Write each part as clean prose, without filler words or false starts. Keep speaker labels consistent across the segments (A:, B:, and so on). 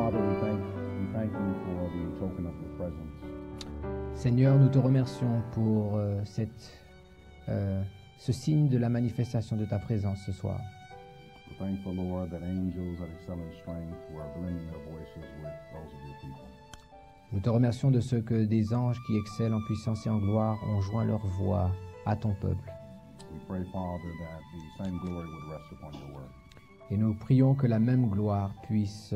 A: Father, we thank you for the token of your presence.
B: Seigneur, nous te remercions pour ce signe de la manifestation de ta présence ce soir.
A: We're thankful, Lord, that angels that excel in strength were blending their voices with those of your people.
B: Nous te remercions de ce que des anges qui excellent en puissance et en gloire ont joint leur voix à ton peuple.
A: We pray, Father, that the same glory would rest upon your word.
B: Et nous prions que la même gloire puisse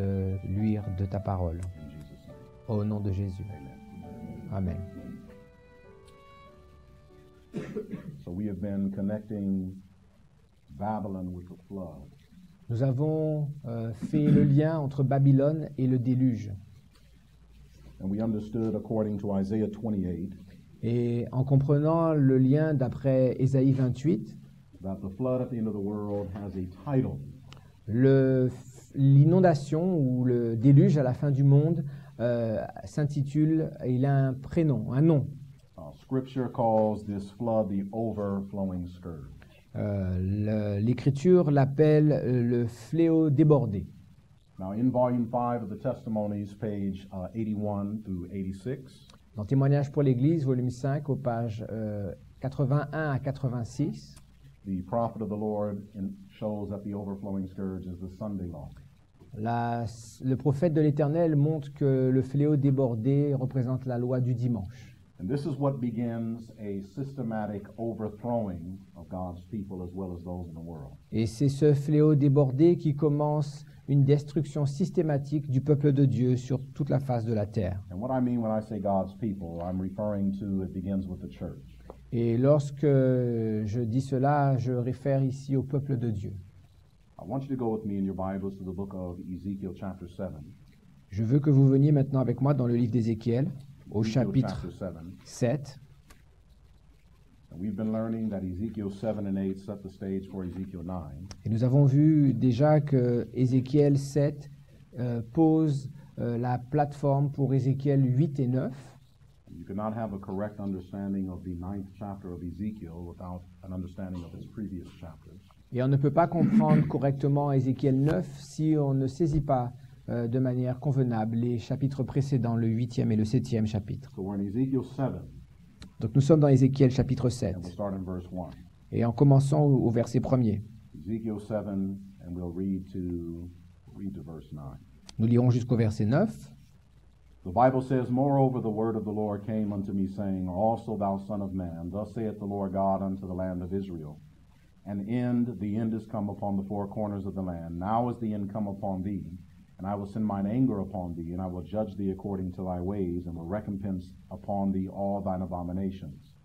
B: luire de ta parole.
A: In Jesus' name,
B: Au nom de Jésus.
A: amen.
B: Amen.
A: So we have been connecting Babylon with the flood.
B: Nous avons fait le lien entre Babylone et le déluge.
A: And we understood, according to Isaiah 28,
B: Et en comprenant le lien d'après Ésaïe 28,
A: that the flood at the end of the world has a title.
B: l'inondation ou le déluge à la fin du monde s'intitule, il a un prénom, un nom.
A: Scripture calls this flood the overflowing scourge.
B: L'Écriture l'appelle le fléau débordé.
A: Now, in volume 5 of the Testimonies, page 81 through 86,
B: Dans Témoignages pour l'Église, volume 5, aux pages 81 à 86,
A: the prophet of the Lord shows that the overflowing scourge is the Sunday law.
B: le prophète de l'Éternel montre que le fléau débordé représente la loi du dimanche.
A: And this is what begins a systematic overthrowing of God's people as well as those in the world.
B: Et c'est ce fléau débordé qui commence une destruction systématique du peuple de Dieu sur toute la face de la terre.
A: And what I mean when I say God's people, I'm referring to it begins with the church.
B: Et lorsque je dis cela, je réfère ici au peuple de Dieu.
A: I want you to go with me in your Bibles to the book of Ezekiel chapter 7.
B: Je veux que vous veniez maintenant avec moi dans le livre d'Ézéchiel, au
A: Ezekiel
B: chapitre
A: chapter 7.
B: 7.
A: And we've been learning that Ezekiel 7 and 8 set the stage for Ezekiel 9.
B: Et nous avons vu déjà que Ézéchiel 7 pose la plateforme pour Ézéchiel 8 et 9.
A: You cannot have a correct understanding of the 9th chapter of Ezekiel without an understanding of its previous chapters.
B: Et on ne peut pas comprendre correctement Ézéchiel 9 si on ne saisit pas de manière convenable les chapitres précédents, le 8e et le 7e chapitre.
A: So we're in Ezekiel 7,
B: Donc nous sommes dans Ézéchiel chapitre 7.
A: and we'll start in verse 1.
B: Et en commençant au verset 1er,
A: Ezekiel 7, and we'll read to verse 9.
B: nous lirons jusqu'au verset 9.
A: The Bible says, Moreover, the word of the Lord came unto me, saying, Also thou son of man, thus saith the Lord God unto the land of Israel, the end is come upon the four corners of the land. Now is the end come upon thee, and I will send mine anger upon thee, and I will judge thee according to thy ways, and will recompense upon thee all thine abominations.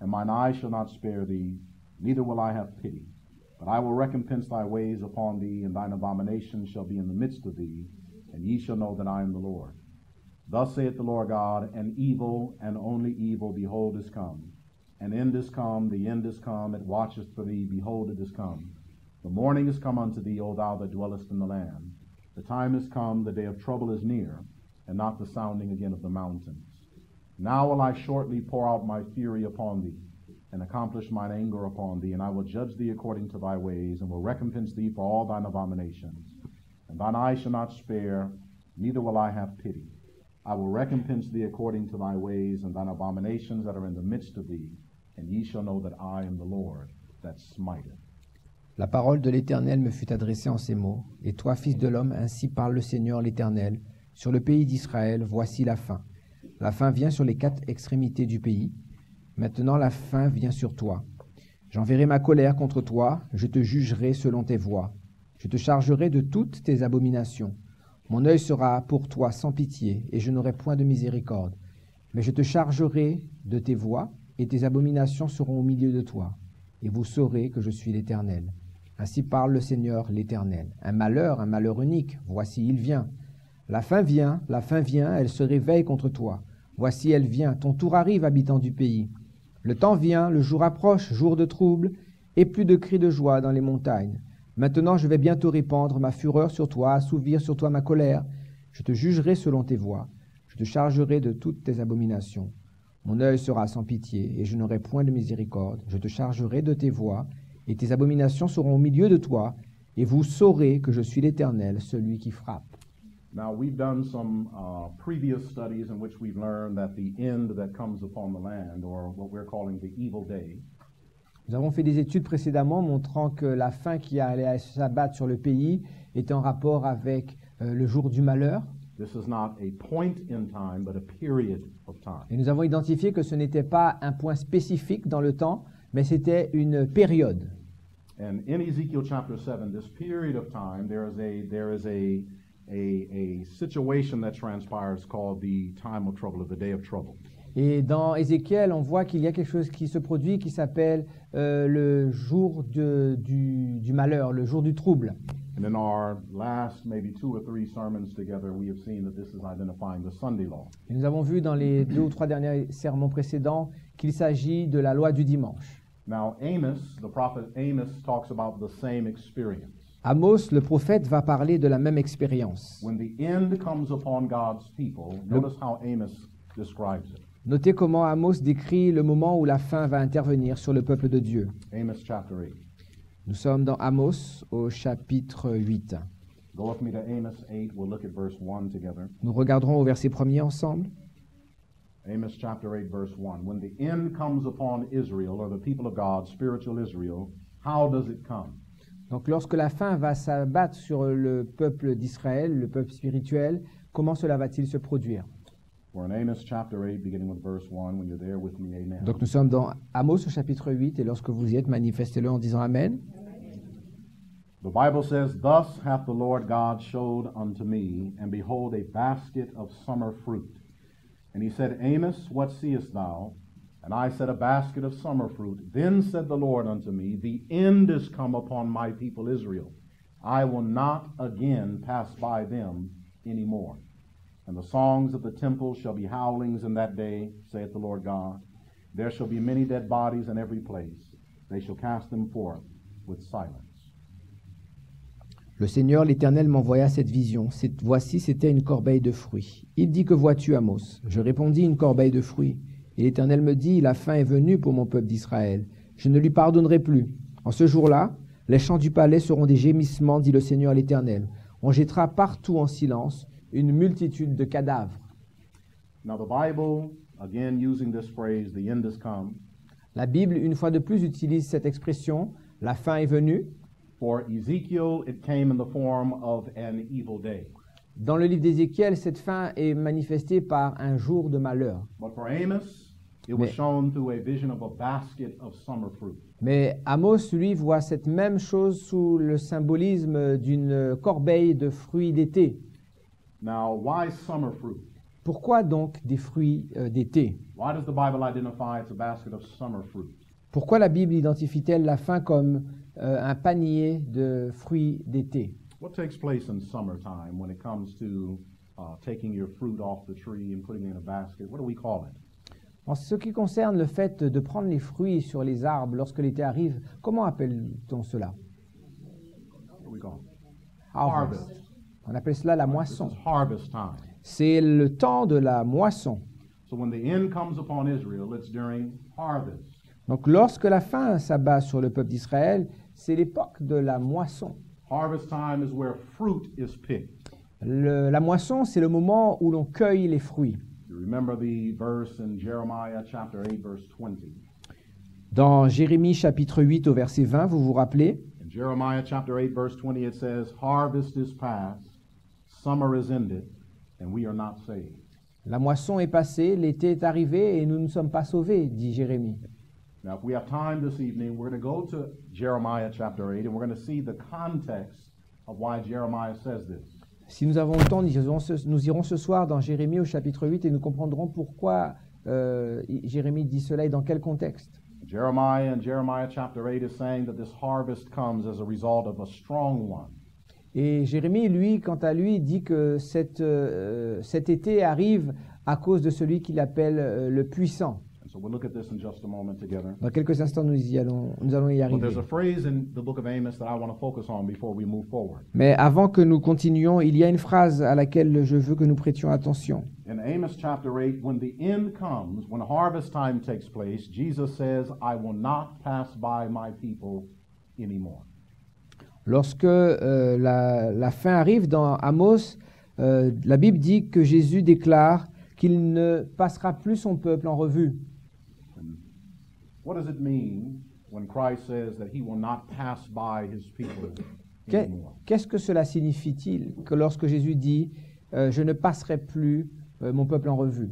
A: And mine eye shall not spare thee, neither will I have pity. But I will recompense thy ways upon thee, and thine abominations shall be in the midst of thee, and ye shall know that I am the Lord. Thus saith the Lord God, An evil, and only evil, behold, is come. An end is come, the end is come, it watcheth for thee, behold, it is come. The morning is come unto thee, O thou that dwellest in the land. The time is come, the day of trouble is near, and not the sounding again of the mountains. Now will I shortly pour out my fury upon thee, and accomplish mine anger upon thee, and I will judge thee according to thy ways, and will recompense thee for all thine abominations. And thine eye shall not spare, neither will I have pity. I will recompense thee according to thy ways, and thine abominations that are in the midst of thee, and ye shall know that I am the Lord that smiteth.
B: La parole de l'Éternel me fut adressée en ces mots. Et toi, fils de l'homme, ainsi parle le Seigneur l'Éternel. Sur le pays d'Israël, voici la fin. La fin vient sur les quatre extrémités du pays. Maintenant, la fin vient sur toi. J'enverrai ma colère contre toi, je te jugerai selon tes voies. Je te chargerai de toutes tes abominations. Mon œil sera pour toi sans pitié, et je n'aurai point de miséricorde. Mais je te chargerai de tes voies, et tes abominations seront au milieu de toi. Et vous saurez que je suis l'Éternel. Ainsi parle le Seigneur l'Éternel. Un malheur unique, voici il vient. La fin vient, elle se réveille contre toi. Voici elle vient, ton tour arrive, habitant du pays. Le temps vient, le jour approche, jour de trouble, et plus de cris de joie dans les montagnes. Maintenant je vais bientôt répandre ma fureur sur toi, assouvir sur toi ma colère. Je te jugerai selon tes voies, je te chargerai de toutes tes abominations. Mon œil sera sans pitié, et je n'aurai point de miséricorde. Je te chargerai de tes voies, et tes abominations seront au milieu de toi, et vous saurez que je suis l'Éternel, celui qui frappe.
A: Now, we've done some previous studies in which we've learned that the end that comes upon the land, or what we're calling the evil day,
B: Nous avons fait des études précédemment montrant que la fin qui allait s'abattre sur le pays était en rapport avec le jour du malheur.
A: this is not a point in time, but a period of time.
B: Et nous avons identifié que ce n'était pas un point spécifique dans le temps, mais c'était une période.
A: And in Ezekiel chapter 7, this period of time, there is a situation that transpires called the time of trouble, or the day of trouble.
B: Et dans Ézéchiel, on voit qu'il y a quelque chose qui se produit qui s'appelle le jour du malheur, le jour du trouble.
A: And in our last maybe 2 or 3 sermons together, we have seen that this is identifying the Sunday law.
B: Et nous avons vu dans les 2 ou 3 derniers sermons précédents qu'il s'agit de la loi du dimanche.
A: Now, Amos, the prophet Amos, talks about the same experience.
B: Amos, le prophète, va parler de la même expérience.
A: When the end comes upon God's people, notice how Amos describes it.
B: Notez comment Amos décrit le moment où la fin va intervenir sur le peuple de Dieu.
A: Amos chapter 8.
B: Nous sommes dans Amos au chapitre 8.
A: Go with me to Amos 8. We'll look at verse 1 together.
B: Nous regarderons au verset 1er ensemble.
A: Amos chapter 8, verse 1. When the end comes upon Israel, or the people of God, spiritual Israel, how does it come?
B: Donc lorsque la fin va s'abattre sur le peuple d'Israël, le peuple spirituel, comment cela va-t-il se produire?
A: We're in Amos chapter 8, beginning with verse 1. When you're there with me, amen.
B: Donc nous sommes dans Amos au chapitre 8 et lorsque vous y êtes, manifestez-le en disant Amen.
A: The Bible says, Thus hath the Lord God showed unto me, and behold, a basket of summer fruit. And he said, Amos, what seest thou? And I said, A basket of summer fruit. Then said the Lord unto me, The end is come upon my people Israel. I will not again pass by them any more. And the songs of the temple shall be howlings in that day, saith the Lord God. There shall be many dead bodies in every place. They shall cast them forth with silence.
B: Le Seigneur l'Éternel m'envoya cette vision. Voici, c'était une corbeille de fruits. Il dit, que vois-tu, Amos? Je répondis, une corbeille de fruits. Et l'Éternel me dit, la fin est venue pour mon peuple d'Israël. Je ne lui pardonnerai plus. En ce jour-là, les chants du palais seront des gémissements, dit le Seigneur l'Éternel. On jettera partout en silence une multitude de cadavres.
A: Now the Bible, again using this phrase, the end has come.
B: La Bible, une fois de plus, utilise cette expression, la fin est venue.
A: For Ezekiel, it came in the form of an evil day.
B: Dans le livre d'Ézéchiel, cette fin est manifestée par un jour de malheur.
A: But for Amos, it was shown through a vision of a basket of summer fruit.
B: Mais Amos, lui, voit cette même chose sous le symbolisme d'une corbeille de fruits d'été.
A: Now, why summer fruit?
B: Pourquoi donc des fruits d'été?
A: Why does the Bible identify it's a basket of summer fruit?
B: Pourquoi la Bible identifie-t-elle la fin comme un panier de fruits d'été?
A: What takes place in summertime when it comes to taking your fruit off the tree and putting it in a basket? What do we call it?
B: En ce qui concerne le fait de prendre les fruits sur les arbres lorsque l'été arrive, comment appelle-t-on cela?
A: What do we call it?
B: Harvest. On appelle cela la moisson.
A: This is harvest time.
B: C'est le temps de la moisson.
A: So when the end comes upon Israel, it's during harvest.
B: Donc lorsque la fin s'abat sur le peuple d'Israël, c'est l'époque de la moisson.
A: Harvest time is where fruit is picked.
B: La moisson, c'est le moment où l'on cueille les fruits.
A: You remember the verse in Jeremiah chapter 8, verse 20.
B: Dans Jérémie chapitre 8 au verset 20, vous vous rappelez?
A: In Jeremiah chapter 8, verse 20, it says, Harvest is past, summer is ended, and we are not saved.
B: La moisson est passée, l'été est arrivé et nous ne sommes pas sauvés, dit Jérémie.
A: Now, if we have time this evening, we're going to go to Jeremiah chapter 8, and we're going to see the context of why Jeremiah says this.
B: Si nous avons le temps, nous irons ce soir dans Jérémie au chapitre 8 et nous comprendrons pourquoi Jérémie dit cela et dans quel contexte.
A: Jeremiah in Jeremiah chapter 8 is saying that this harvest comes as a result of a strong one.
B: Et Jérémie, lui, quant à lui, dit que cet été arrive à cause de celui qu'il appelle le puissant.
A: And so we'll look at this in just a moment together.
B: Dans quelques instants, nous allons y
A: But
B: arriver.
A: there's a phrase in the book of Amos that I want to focus on before we move forward.
B: Mais avant que nous continuions, il y a une phrase à laquelle je veux que nous prêtions attention.
A: In Amos chapter 8, when the end comes, when harvest time takes place, Jesus says, I will not pass by my people anymore.
B: Lorsque la fin arrive dans Amos, la Bible dit que Jésus déclare qu'il ne passera plus son peuple en revue.
A: What does it mean when Christ says that he will not pass by his people anymore?
B: Qu'est-ce que cela signifie-t-il que lorsque Jésus dit je ne passerai plus mon peuple en revue?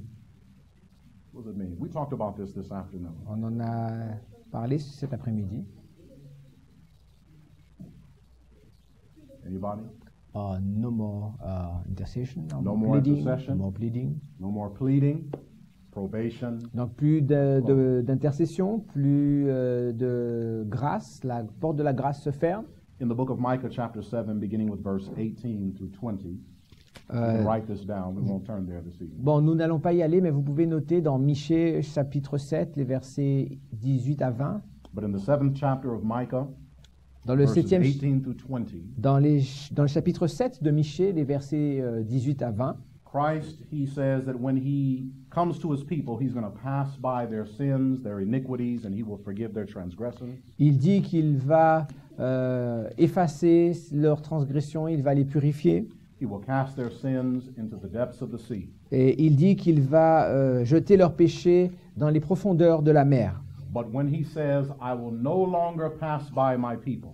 A: What does it mean? We talked about this afternoon.
B: On en a parlé cet après-midi.
A: Anybody?
B: No more intercession,
A: No more
B: pleading,
A: intercession.
B: no more pleading.
A: No more pleading, probation.
B: Donc plus d'intercession, plus de grâce. La porte de la grâce se ferme.
A: In the book of Micah, chapter 7, beginning with verse 18 through 20, you can write this down. We won't turn there this evening.
B: Bon, nous n'allons pas y aller, mais vous pouvez noter dans Michée, chapitre 7, les versets 18 à 20.
A: But in the 7th chapter of Micah,
B: Dans le,
A: verses
B: 7e,
A: 18 through 20,
B: dans le chapitre 7 de Michée, les versets 18 à 20,
A: Christ, he says that when he comes to his people, he's going to pass by their sins, their iniquities, and he will forgive their transgressions.
B: il dit qu'il va effacer leurs transgressions, il va les purifier.
A: He will cast their sins into the depths of the sea.
B: Et il dit qu'il va jeter leurs péchés dans les profondeurs de la mer.
A: But when he says, I will no longer pass by my people,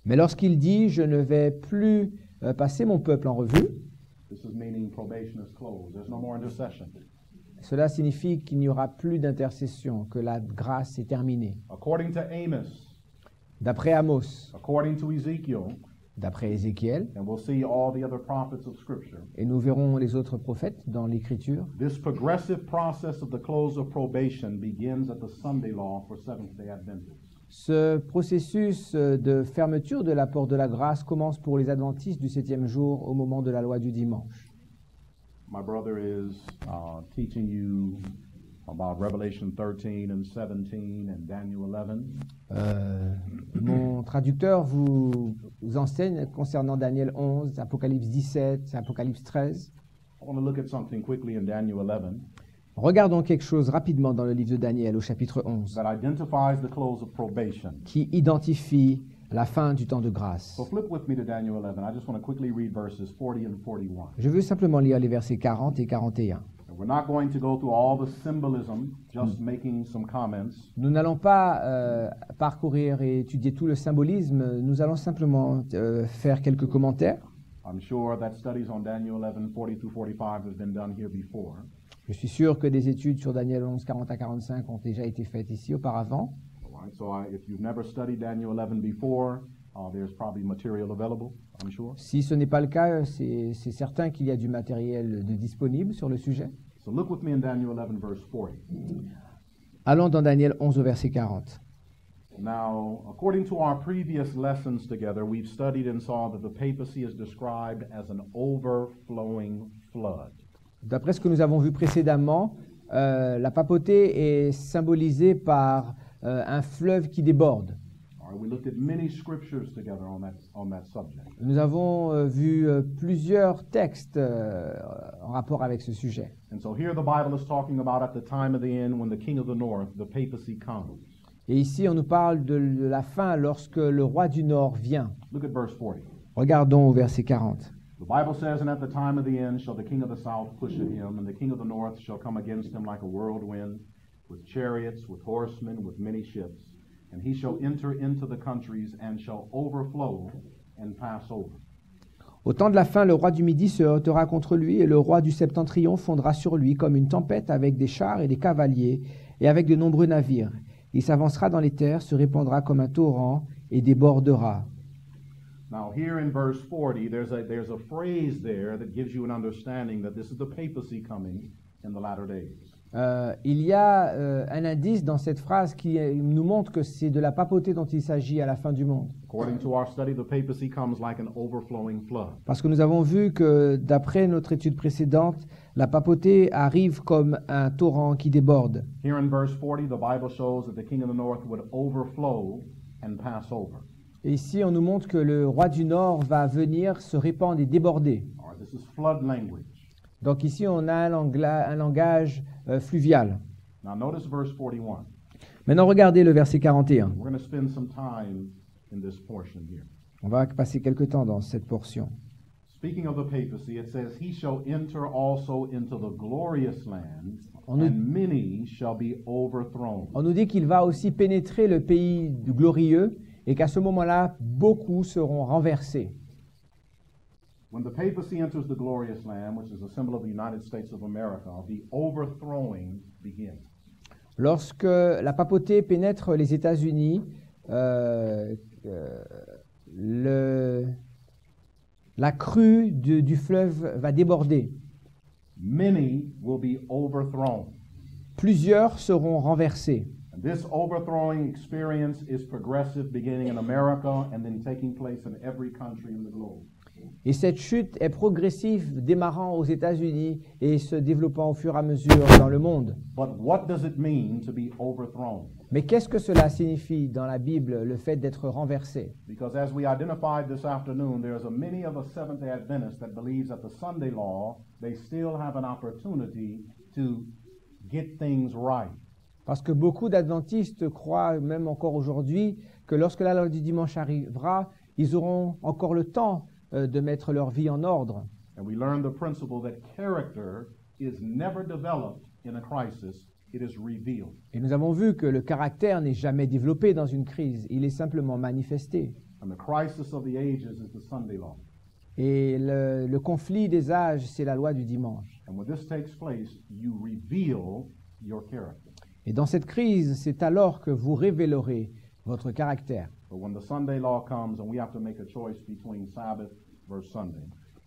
B: Mais lorsqu'il dit « Je ne vais plus passer mon peuple en revue »,
A: this is meaning probation is closed. There's no more intercession.
B: cela signifie qu'il n'y aura plus d'intercession, que la grâce est terminée.
A: According to Amos,
B: D'après Amos,
A: according to Ezekiel,
B: d'après Ézéchiel,
A: and we'll see all the other prophets of Scripture,
B: et nous verrons les autres prophètes dans l'Écriture,
A: this progressive process of the close of probation begins at the Sunday law for Seventh-day Adventists.
B: ce processus de fermeture de la porte de la grâce commence pour les adventistes du 7e jour au moment de la loi du dimanche.
A: My brother is teaching you about Revelation 13 and 17 and Daniel 11.
B: Mon traducteur vous enseigne concernant Daniel 11, Apocalypse 17, Apocalypse 13.
A: I want to look at something quickly in Daniel 11
B: Regardons quelque chose rapidement dans le livre de Daniel au chapitre 11
A: that identifies the close of probation.
B: qui identifie la fin du temps de grâce.
A: So flip with me to Daniel 11. I just want to quickly read verses 40 and 41.
B: Je veux simplement lire les versets 40 et 41.
A: And we're not going to go through all the symbolism, just making some comments.
B: Nous n'allons pas parcourir et étudier tout le symbolisme, nous allons simplement faire quelques commentaires.
A: I'm sure that studies on Daniel 11, 40 through 45 have been done here before.
B: Je suis sûr que des études sur Daniel 11, 40 à 45 ont déjà été faites ici auparavant.
A: All right, so if you've never studied Daniel 11 before, there's probably material available, I'm sure.
B: Si ce n'est pas le cas, c'est certain qu'il y a du matériel disponible sur le sujet.
A: So look with me in Daniel 11, verse 40.
B: Allons dans Daniel 11 au verset 40.
A: Now, according to our previous lessons together, we've studied and saw that the papacy is described as an overflowing flood.
B: D'après ce que nous avons vu précédemment, la papauté est symbolisée par un fleuve qui déborde.
A: All right, we looked at many scriptures together on that subject.
B: Nous avons vu plusieurs textes en rapport avec ce sujet.
A: And so here the Bible is talking about at the time of the end when the king of the north, the papacy, comes.
B: Et ici, on nous parle de la fin lorsque le roi du Nord vient.
A: Look at verse 40.
B: Regardons au verset 40.
A: The Bible says, and at the time of the end shall the king of the south push at him, and the king of the north shall come against him like a whirlwind, with chariots, with horsemen, with many ships. And he shall enter into the countries, and shall overflow and pass over.
B: Au temps de la fin, le roi du Midi se heurtera contre lui, et le roi du Septentrion fondra sur lui comme une tempête avec des chars et des cavaliers, et avec de nombreux navires. Il s'avancera dans les terres, se répandra comme un torrent, et débordera.
A: Now here in verse 40, there's a phrase there that gives you an understanding that this is the papacy coming in the latter days.
B: Il y a un indice dans cette phrase qui nous montre que c'est de la papauté dont il s'agit à la fin du monde.
A: According to our study, the papacy comes like an overflowing flood.
B: Parce que nous avons vu que, d'après notre étude précédente, la papauté arrive comme un torrent qui déborde.
A: Here in verse 40, the Bible shows that the king of the north would overflow and pass over.
B: Et ici, on nous montre que le roi du Nord va venir se répandre et déborder.
A: All right, this is flood language.
B: Donc ici, on a un langage fluvial.
A: Now notice verse 41.
B: Maintenant, regardez le verset 41.
A: We're going to spend some time in this portion here.
B: On va passer quelque temps dans cette portion.
A: Speaking of the papacy, it says, He shall enter also into the glorious land,
B: On nous,
A: and many shall be overthrown.
B: on nous dit qu'il va aussi pénétrer le pays du glorieux et qu'à ce moment-là, beaucoup seront renversés.
A: When the papacy enters the glorious land, which is a symbol of the United States of America, the overthrowing begins.
B: Lorsque la papauté pénètre les États-Unis, la crue du fleuve va déborder.
A: Many will be overthrown.
B: Plusieurs seront renversés.
A: And this overthrowing experience is progressive, beginning in America and then taking place in every country in the globe.
B: Et cette chute est progressive, démarrant aux États-Unis et se développant au fur et à mesure dans le monde.
A: But what does it mean to be overthrown?
B: Mais qu'est-ce que cela signifie dans la Bible, le fait d'être renversé?
A: Because as we identified this afternoon, there's a many of us Seventh-day Adventists that believes that the Sunday law, they still have an opportunity to get things right.
B: Parce que beaucoup d'adventistes croient, même encore aujourd'hui, que lorsque la loi du dimanche arrivera, ils auront encore le temps de mettre leur vie en ordre.
A: And we learned the principle that character is never developed in a crisis, it is revealed.
B: Et nous avons vu que le caractère n'est jamais développé dans une crise, il est simplement manifesté.
A: And the crisis of the ages is the Sunday law.
B: Et le conflit des âges, c'est la loi du dimanche.
A: And when this takes place, you reveal your character.
B: Et dans cette crise, c'est alors que vous révélerez votre caractère.
A: But when the Sunday law comes and we have to make a choice between Sabbath versus Sunday,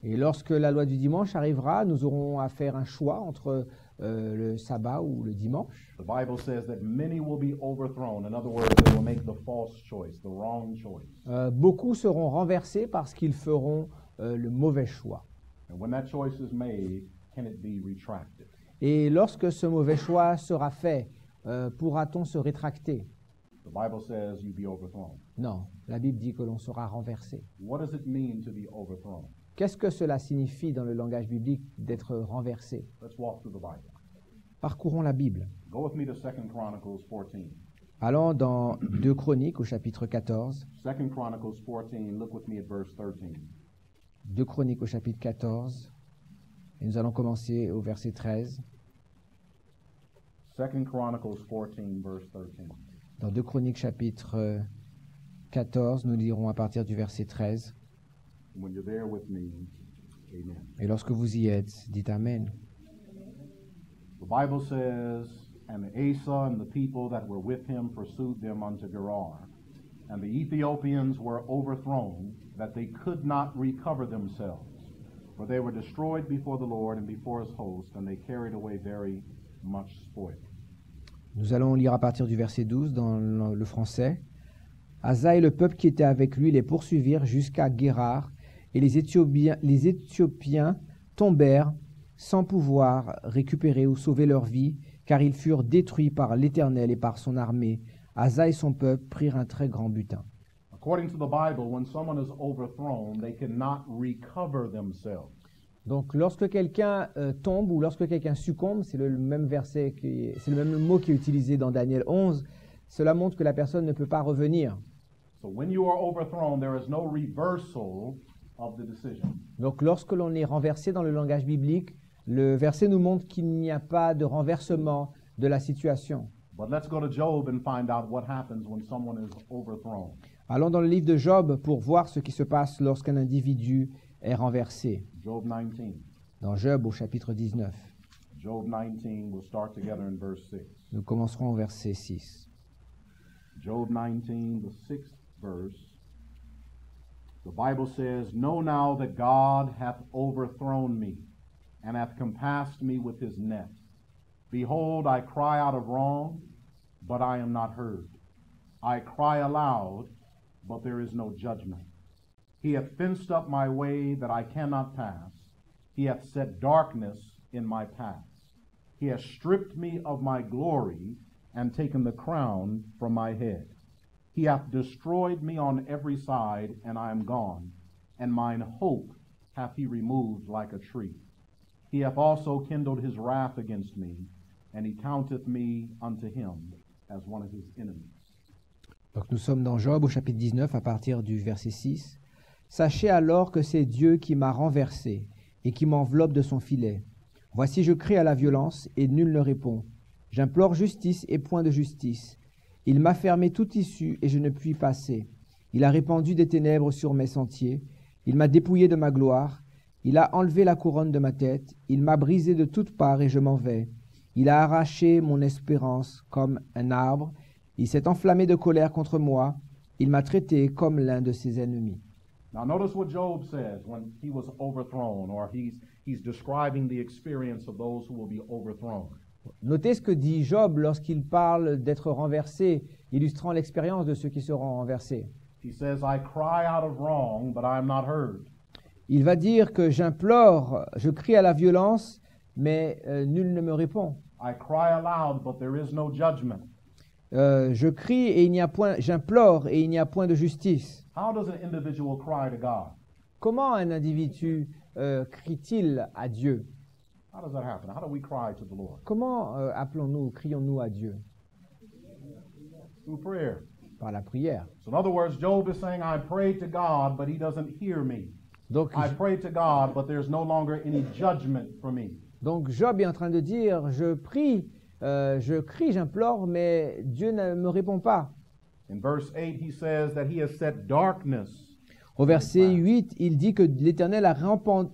B: Et lorsque la loi du dimanche arrivera, nous aurons à faire un choix entre le sabbat ou le dimanche.
A: the Bible says that many will be overthrown. In other words, they will make the false choice, the wrong choice.
B: Beaucoup seront renversés parce qu'ils feront le mauvais choix.
A: And when that choice is made, can it be retracted?
B: Et lorsque ce mauvais choix sera fait, pourra-t-on se rétracter?
A: The Bible says you be overthrown.
B: Non, la Bible dit que l'on sera renversé.
A: What does it mean to be overthrown?
B: Qu'est-ce que cela signifie dans le langage biblique d'être renversé?
A: Let's walk through the Bible.
B: Parcourons la Bible.
A: Go with me to 2 Chronicles 14.
B: Allons dans 2 Chroniques au chapitre 14.
A: 2 Chronicles 14, look with me at verse 13.
B: 2 Chroniques au chapitre 14. Et nous allons commencer au verset 13.
A: 2 Chronicles 14, verse 13.
B: Dans 2 Chroniques chapitre 14, nous lirons à partir du verset 13.
A: When you're there with me, amen.
B: Et lorsque vous y êtes, dites Amen.
A: The Bible says, And Asa and the people that were with him pursued them unto Gerar. And the Ethiopians were overthrown, that they could not recover themselves. For they were destroyed before the Lord and before his host, and they carried away very much spoil.
B: Nous allons lire à partir du verset 12 dans le français. Asa et le peuple qui était avec lui les poursuivirent jusqu'à Guérar, et les Éthiopiens tombèrent sans pouvoir récupérer ou sauver leur vie, car ils furent détruits par l'Éternel et par son armée. Asa et son peuple prirent un très grand butin.
A: According to the Bible, when someone is overthrown, they cannot recover themselves.
B: Donc, lorsque quelqu'un tombe ou lorsque quelqu'un succombe, c'est le même verset, c'est le même mot qui est utilisé dans Daniel 11. Cela montre que la personne ne peut pas revenir.
A: So when you are overthrown, there is no reversal of the decision.
B: Donc, lorsque l'on est renversé dans le langage biblique, le verset nous montre qu'il n'y a pas de renversement de la situation.
A: But let's go to Job and find out what happens when someone is overthrown.
B: Allons dans le livre de Job pour voir ce qui se passe lorsqu'un individu est renversé.
A: Job 19.
B: Dans Job au chapitre 19.
A: Job 19, we'll start together in verse 6.
B: Nous commencerons au verset 6.
A: Job 19, the 6th verse. The Bible says, Know now that God hath overthrown me, and hath compassed me with his net. Behold, I cry out of wrong, but I am not heard. I cry aloud, but there is no judgment. He hath fenced up my way that I cannot pass. He hath set darkness in my paths. He hath stripped me of my glory, and taken the crown from my head. He hath destroyed me on every side, and I am gone, and mine hope hath he removed like a tree. He hath also kindled his wrath against me, and he counteth me unto him as one of his enemies.
B: Donc nous sommes dans Job au chapitre 19 à partir du verset 6. Sachez alors que c'est Dieu qui m'a renversé et qui m'enveloppe de son filet. Voici, je crie à la violence et nul ne répond. J'implore justice et point de justice. Il m'a fermé toute issue et je ne puis passer. Il a répandu des ténèbres sur mes sentiers. Il m'a dépouillé de ma gloire. Il a enlevé la couronne de ma tête. Il m'a brisé de toutes parts et je m'en vais. Il a arraché mon espérance comme un arbre. Il s'est enflammé de colère contre moi. Il m'a traité comme l'un de ses ennemis.
A: Now notice what Job says when he was overthrown, or he's describing the experience of those who will be overthrown.
B: Notez ce que dit Job lorsqu'il parle d'être renversé, illustrant l'expérience de ceux qui seront renversés.
A: He says, I cry out of wrong, but I am not heard.
B: Il va dire que j'implore, je crie à la violence, mais nul ne me répond.
A: I cry aloud, but there is no judgment.
B: Je crie et il n'y a point, j'implore et il n'y a point de justice.
A: How does an individual cry to God?
B: Comment un individu crie-t-il à Dieu?
A: How does that happen? How do we cry to the Lord?
B: Comment appelons-nous, crions-nous à Dieu?
A: Through prayer.
B: Par la prière.
A: So in other words, Job is saying, I pray to God, but he doesn't hear me.
B: Donc,
A: I pray to God, but there's no longer any judgment for me.
B: donc Job est en train de dire, je prie, j'implore, mais Dieu ne me répond pas.
A: In verse 8, he says that he has set darkness.
B: Au verset 8, il dit que l'Éternel a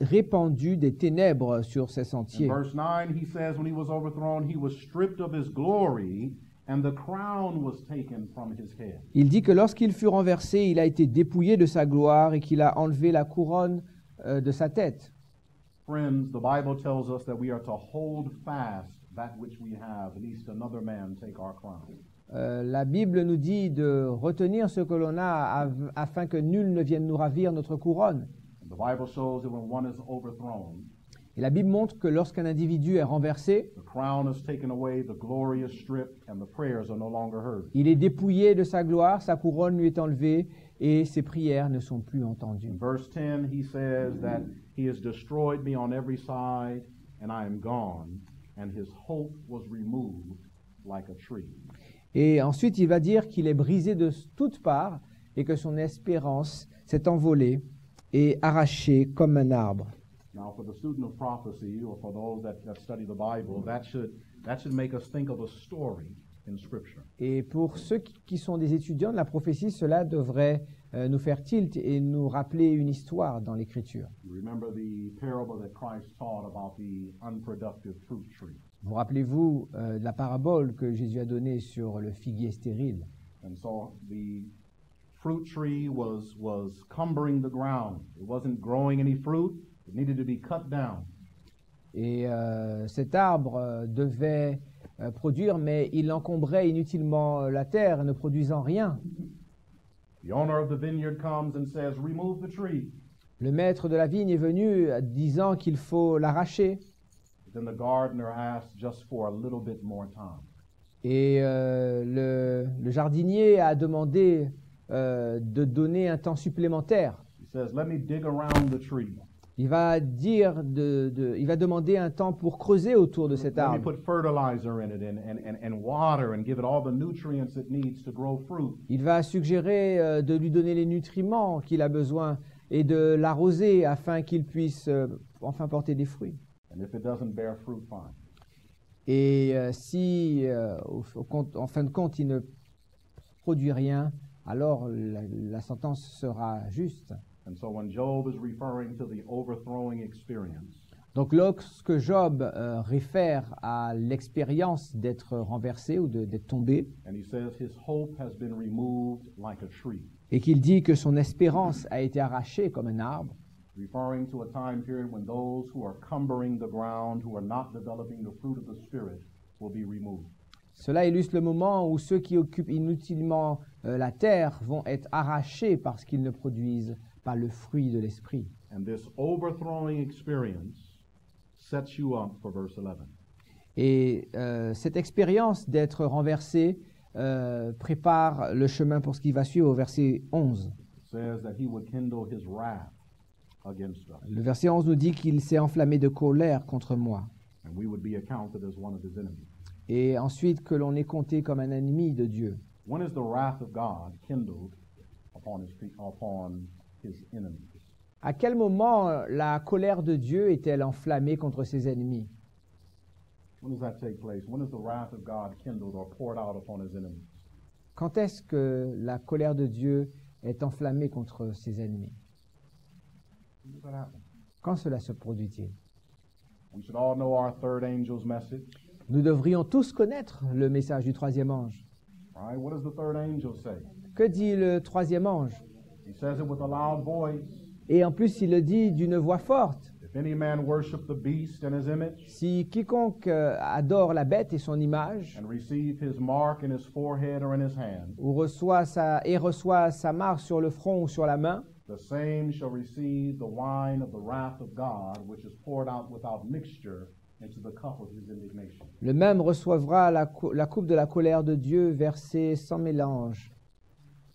B: répandu des ténèbres sur ses
A: In
B: sentiers.
A: verse 9, he says when he was overthrown, he was stripped of his glory, and the crown was taken from his head.
B: Il dit que lorsqu'il fut renversé, il a été dépouillé de sa gloire et qu'il a enlevé la couronne de sa tête.
A: Friends, the Bible tells us that we are to hold fast that which we have, lest another man take our crown.
B: La Bible nous dit de retenir ce que l'on a afin que nul ne vienne nous ravir notre couronne.
A: The Bible shows that when one is overthrown,
B: Et la Bible montre que lorsqu'un individu est renversé,
A: the crown is taken away, the glory is stripped, and the prayers are no longer heard.
B: il est dépouillé de sa gloire, sa couronne lui est enlevée et ses prières ne sont plus entendues.
A: In verse 10, he says that he has destroyed me on every side, and I am gone, and his hope was removed like a tree.
B: Et ensuite, il va dire qu'il est brisé de toutes parts et que son espérance s'est envolée et arrachée comme un arbre.
A: Now, for the student of prophecy, or for those that study the Bible, that should make us think of a story in Scripture.
B: Et pour ceux qui sont des étudiants de la prophétie, cela devrait nous faire tilt et nous rappeler une histoire dans l'Écriture.
A: You remember the parable that Christ taught about the unproductive fruit tree.
B: Vous rappelez-vous de la parabole que Jésus a donnée sur le figuier stérile?
A: And so the fruit tree was cumbering the ground. It wasn't growing any fruit. It needed to be cut down.
B: Et cet arbre devait produire, mais il encombrait inutilement la terre, ne produisant rien.
A: The owner of the vineyard comes and says, remove the tree.
B: Le maître de la vigne est venu disant qu'il faut l'arracher.
A: Then the gardener asked just for a little bit more time.
B: Et le jardinier a demandé de donner un temps supplémentaire.
A: He says, let me dig around the tree.
B: Il va il va demander un temps pour creuser autour de cet
A: Let me
B: arbre.
A: put fertilizer in it and water and give it all the nutrients it needs to grow fruit.
B: Il va suggérer de lui donner les nutriments qu'il a besoin et de l'arroser afin qu'il puisse enfin porter des fruits.
A: And if it doesn't bear fruit, fine.
B: Et si, en fin de compte, il ne produit rien, alors la sentence sera juste.
A: And so when Job is referring to the overthrowing experience,
B: Donc lorsque Job réfère à l'expérience d'être renversé ou d'être tombé,
A: and he says his hope has been removed like a tree,
B: et qu'il dit que son espérance a été arrachée comme un arbre,
A: referring to a time period when those who are cumbering the ground, who are not developing the fruit of the Spirit, will be removed.
B: cela illustre le moment où ceux qui occupent inutilement la terre vont être arrachés parce qu'ils ne produisent pas le fruit de l'esprit.
A: And this overthrowing experience sets you up for verse 11.
B: Et cette expérience d'être renversé prépare le chemin pour ce qui va suivre au verset 11.
A: It says that he would kindle his wrath against us,
B: Le verset 11 nous dit qu'il s'est enflammé de colère contre moi.
A: and we would be accounted as one of his enemies.
B: Et ensuite que l'on est compté comme un ennemi de Dieu.
A: When is the wrath of God kindled upon his enemies?
B: À quel moment la colère de Dieu est-elle enflammée contre ses ennemis?
A: When does that take place? When is the wrath of God kindled or poured out upon his enemies?
B: Quand est-ce que la colère de Dieu est enflammée contre ses ennemis?
A: When does that happen?
B: Quand cela se produit-il?
A: We should all know our third angel's message.
B: Nous devrions tous connaître le message du troisième ange.
A: Right? What does the third angel say?
B: Que dit le troisième ange?
A: He says it with a loud voice.
B: Et en plus, il le dit d'une voix forte.
A: If any man worship the beast and his image,
B: Si quiconque adore la bête et son image,
A: and receive his mark in his forehead or in his hand,
B: ou reçoit sa marque sur le front ou sur la main,
A: the same shall receive the wine of the wrath of God, which is poured out without mixture into the cup of his indignation.
B: le même recevra la coupe de la colère de Dieu versée sans mélange.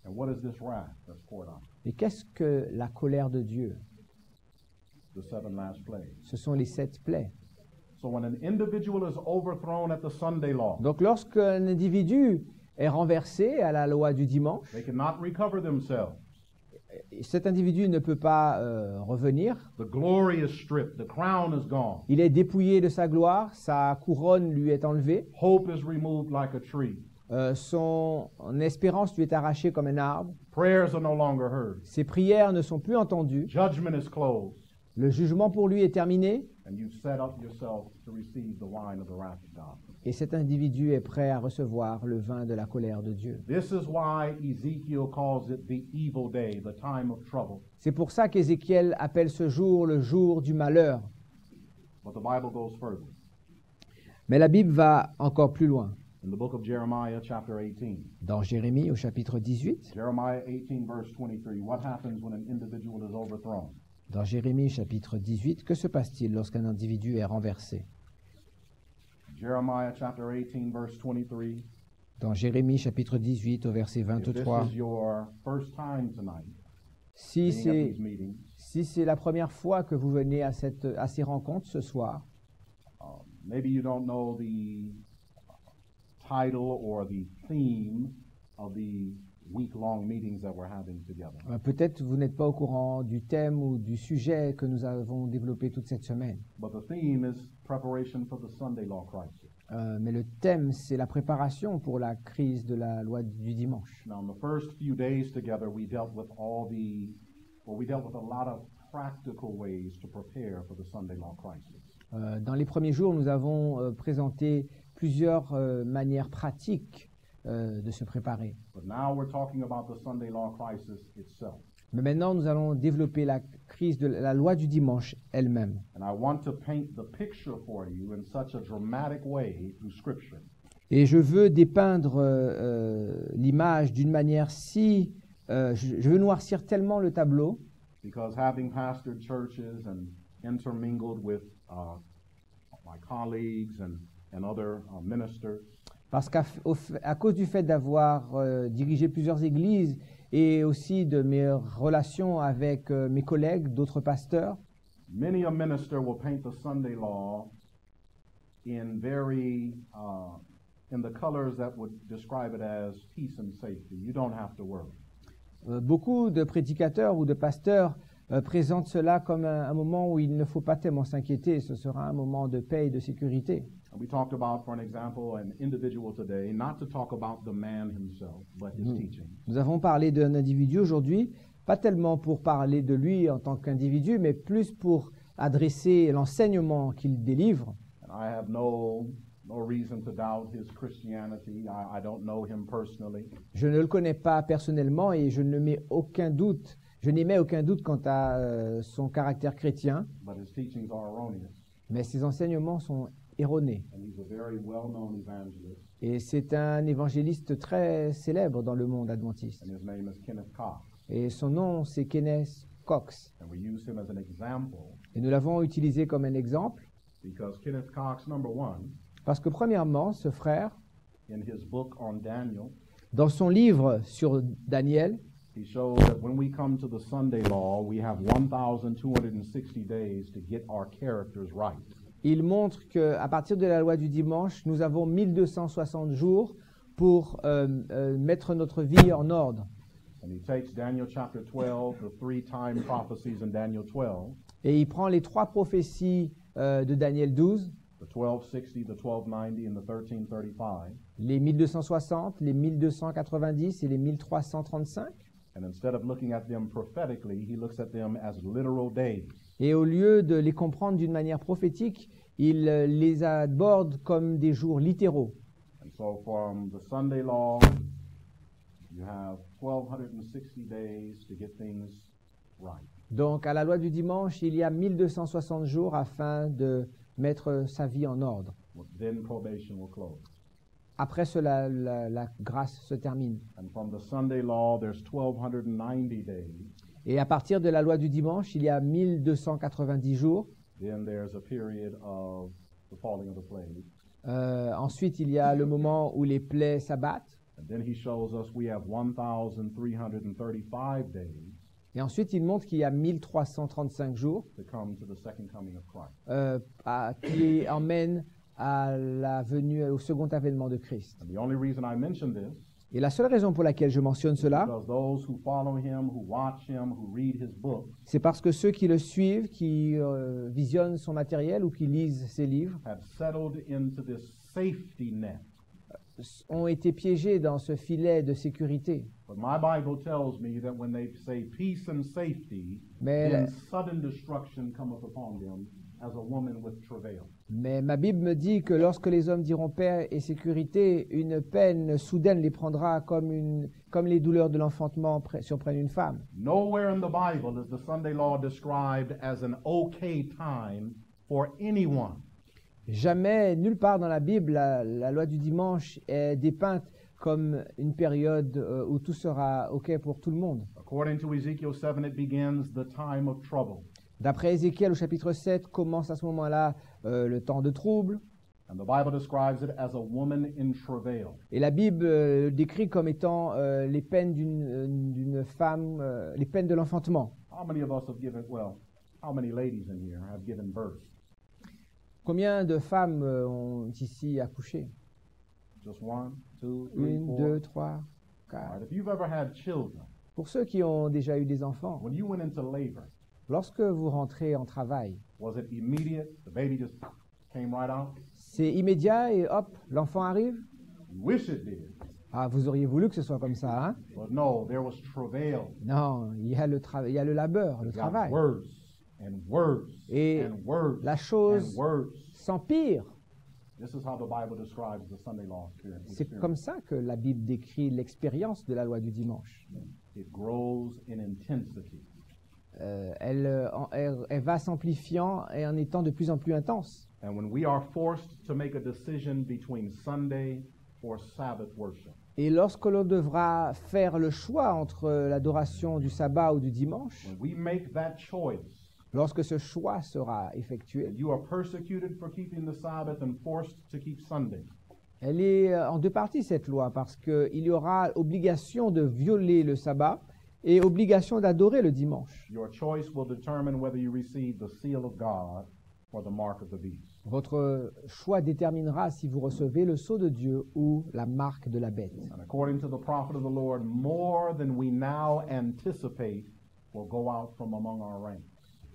A: And what is this wrath that's poured out?
B: Et qu'est-ce que la colère de Dieu?
A: The seven last plagues.
B: Ce sont les 7 plaies.
A: So when an individual is overthrown at the Sunday law,
B: Donc lorsqu'un individu est renversé à la loi du dimanche,
A: they cannot recover themselves.
B: cet individu ne peut pas revenir.
A: The glory is stripped. The crown is gone.
B: Il est dépouillé de sa gloire, sa couronne lui est enlevée,
A: Hope is removed like a tree.
B: son espérance lui est arrachée comme un arbre,
A: Prayers are no longer heard.
B: ses prières ne sont plus entendues,
A: Judgment is closed.
B: le jugement pour lui est terminé,
A: And you've set up yourself to receive the wine of the wrath of God.
B: et cet individu est prêt à recevoir le vin de la colère de Dieu.
A: This is why Ezekiel calls it the evil day, the time of trouble.
B: C'est pour ça qu'Ézéchiel appelle ce jour le jour du malheur.
A: But the Bible goes further.
B: Mais la Bible va encore plus loin.
A: In the book of Jeremiah, chapter 18,
B: Dans Jérémie au chapitre 18,
A: Jeremiah 18, verse 23, what happens when an individual is overthrown?
B: dans Jérémie chapitre 18, que se passe-t-il lorsqu'un individu est renversé?
A: Jeremiah chapter 18, verse 23.
B: Dans Jérémie chapitre 18 au verset
A: If
B: 23,
A: this is your first time tonight
B: si
A: being at
B: c'est
A: these meetings,
B: la première fois que vous venez à ces rencontres ce soir,
A: maybe you don't know the title or the theme of the week-long meetings that we're having together.
B: peut-être vous n'êtes pas au courant du thème ou du sujet que nous avons développé toute cette semaine.
A: But the theme is preparation for the Sunday law crisis.
B: Mais le thème, c'est la préparation pour la crise de la loi du dimanche.
A: Now, in the first few days together, we dealt with a lot of practical ways to prepare for the Sunday law crisis.
B: Dans les premiers jours, nous avons présenté plusieurs manières pratiques de se préparer.
A: But now we're talking about the Sunday law crisis itself.
B: Mais maintenant, nous allons développer la crise de la loi du dimanche elle-même.
A: And I want to paint the picture for you in such a dramatic way through Scripture.
B: Et je veux dépeindre l'image d'une manière je veux noircir tellement le tableau,
A: Because having pastored churches and intermingled with my colleagues and other ministers,
B: parce qu'à cause du fait d'avoir dirigé plusieurs églises et aussi de mes relations avec mes collègues, d'autres pasteurs,
A: many a minister will paint the Sunday law in the colors that would describe it as peace and safety. You don't have to worry.
B: Beaucoup de prédicateurs ou de pasteurs présentent cela comme un moment où il ne faut pas tellement s'inquiéter, ce sera un moment de paix et de sécurité.
A: We talked about, for an example, an individual today, not to talk about the man himself, but his teaching.
B: Nous avons parlé d'un individu aujourd'hui, pas tellement pour parler de lui en tant qu'individu, mais plus pour adresser l'enseignement qu'il délivre.
A: And I have no reason to doubt his Christianity. I don't know him personally.
B: Je ne le connais pas personnellement et je n'émets aucun doute quant à son caractère chrétien,
A: But his teachings are erroneous.
B: mais ses enseignements sont erronés.
A: And he's a very well-known evangelist.
B: Et c'est un évangéliste très célèbre dans le monde adventiste.
A: And his name is Kenneth Cox.
B: Et son nom, c'est Kenneth Cox.
A: And we use him as an example
B: Et nous l'avons utilisé comme un exemple
A: because Kenneth Cox, number one,
B: parce que premièrement, ce frère,
A: in his book on Daniel,
B: dans son livre sur Daniel,
A: he shows that when we come to the Sunday law, we have 1,260 days to get our characters right.
B: il montre qu'à partir de la loi du dimanche, nous avons 1260 jours pour mettre notre vie en ordre.
A: And he takes Daniel chapter 12, the 3 time prophecies in Daniel 12,
B: Et il prend les 3 prophéties de Daniel 12,
A: the 1260, the 1290, and the 1335,
B: les 1260, les 1290 et les 1335.
A: and instead of looking at them prophetically, he looks at them as literal days.
B: Et au lieu de les comprendre d'une manière prophétique, il les aborde comme des jours littéraux.
A: And so from the Sunday law, you have 1260 days to get things right.
B: Donc à la loi du dimanche, il y a 1260 jours afin de mettre sa vie en ordre.
A: Then probation will close.
B: Après cela, la grâce se termine.
A: And from the Sunday law, there's 1290 days.
B: Et à partir de la loi du dimanche, il y a 1290 jours.
A: Then there's a period of the falling of the plague.
B: Ensuite, il y a le moment où les plaies s'abattent.
A: And then he shows us we have 1335 days
B: Et ensuite, il montre qu'il y a 1335 jours
A: to come to the second coming of Christ.
B: qui emmènent à la venue, au second avènement de Christ.
A: And the only reason I mention this
B: Et la seule raison pour laquelle je mentionne cela,
A: because those who follow him, who watch him, who read his books,
B: c'est parce que ceux qui le suivent, qui visionnent son matériel ou qui lisent ses livres,
A: have settled into this safety net.
B: ont été piégés dans ce filet de sécurité.
A: But my Bible tells me that when they say peace and safety,
B: Mais
A: then sudden destruction cometh upon them as a woman with travail.
B: Mais ma Bible me dit que lorsque les hommes diront paix et sécurité, une peine soudaine les prendra comme les douleurs de l'enfantement surprennent une femme.
A: Nowhere in the Bible is the Sunday law described as an okay time for anyone.
B: Jamais, nulle part dans la Bible, la loi du dimanche est dépeinte comme une période où tout sera OK pour tout le monde.
A: According to Ezekiel 7, it begins the time of trouble.
B: D'après Ézéchiel au chapitre 7, commence à ce moment-là le temps de trouble.
A: And the Bible describes it as a woman in travail.
B: Et la Bible le décrit comme étant les peines d'une femme, les peines de l'enfantement.
A: How many of us have given, well, how many ladies in here have given birth?
B: Combien de femmes ont ici accouché?
A: Just 1, 2, 3,
B: 1,
A: 4?
B: 2, 3,
A: All
B: 4.
A: right. If you've ever had children,
B: Pour ceux qui ont déjà eu des enfants,
A: when you went into labor,
B: lorsque vous rentrez en travail,
A: was it immediate? The baby just came right out?
B: c'est immédiat et hop, l'enfant arrive?
A: You wish it did.
B: Ah, vous auriez voulu que ce soit comme ça, hein?
A: But no, there was travail.
B: Non, il y a le labeur, le
A: It got
B: travail.
A: worse and worse
B: Et
A: and worse
B: la chose
A: and worse.
B: s'empire.
A: This is how the Bible describes the Sunday law
B: C'est
A: experience.
B: comme ça que la Bible décrit l'expérience de la loi du dimanche.
A: It grows in intensity.
B: Elle va s'amplifiant et en étant de plus en plus intense.
A: And when we are forced to make a decision between Sunday or Sabbath worship,
B: Et lorsque l'on devra faire le choix entre l'adoration du sabbat ou du dimanche,
A: when we make that choice,
B: lorsque ce choix sera effectué,
A: and you are persecuted for keeping the Sabbath and forced to keep Sunday,
B: elle est en deux parties cette loi parce qu'il y aura obligation de violer le sabbat et obligation d'adorer le dimanche.
A: your choice will determine whether you receive the seal of God or the mark of the beast.
B: Votre choix déterminera si vous recevez le sceau de Dieu ou la marque de la bête.
A: And according to the prophet of the Lord, more than we now anticipate will go out from among our ranks.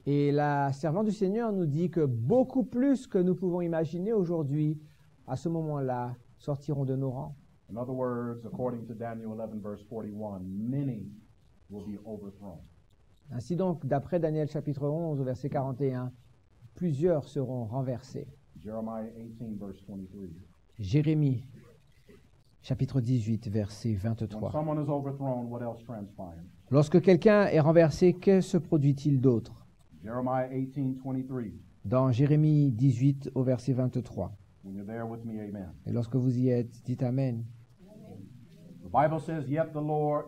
B: Et la servante du Seigneur nous dit que beaucoup plus que nous pouvons imaginer aujourd'hui, à ce moment-là, sortiront de nos rangs.
A: In other words, according to Daniel 11, verse 41, many will be overthrown.
B: Ainsi donc, d'après Daniel chapitre 11, au verset 41, plusieurs seront renversés.
A: Jeremiah 18, verse 23.
B: Jérémie chapitre 18, verset
A: When
B: 23.
A: someone is overthrown, what else transpires?
B: Lorsque quelqu'un est renversé, que se produit-il d'autre?
A: Jeremiah 18, 23.
B: Dans Jérémie 18, au verset 23.
A: When you're there with me, amen.
B: Et lorsque vous y êtes, dites Amen.
A: The Bible says, yet Lord,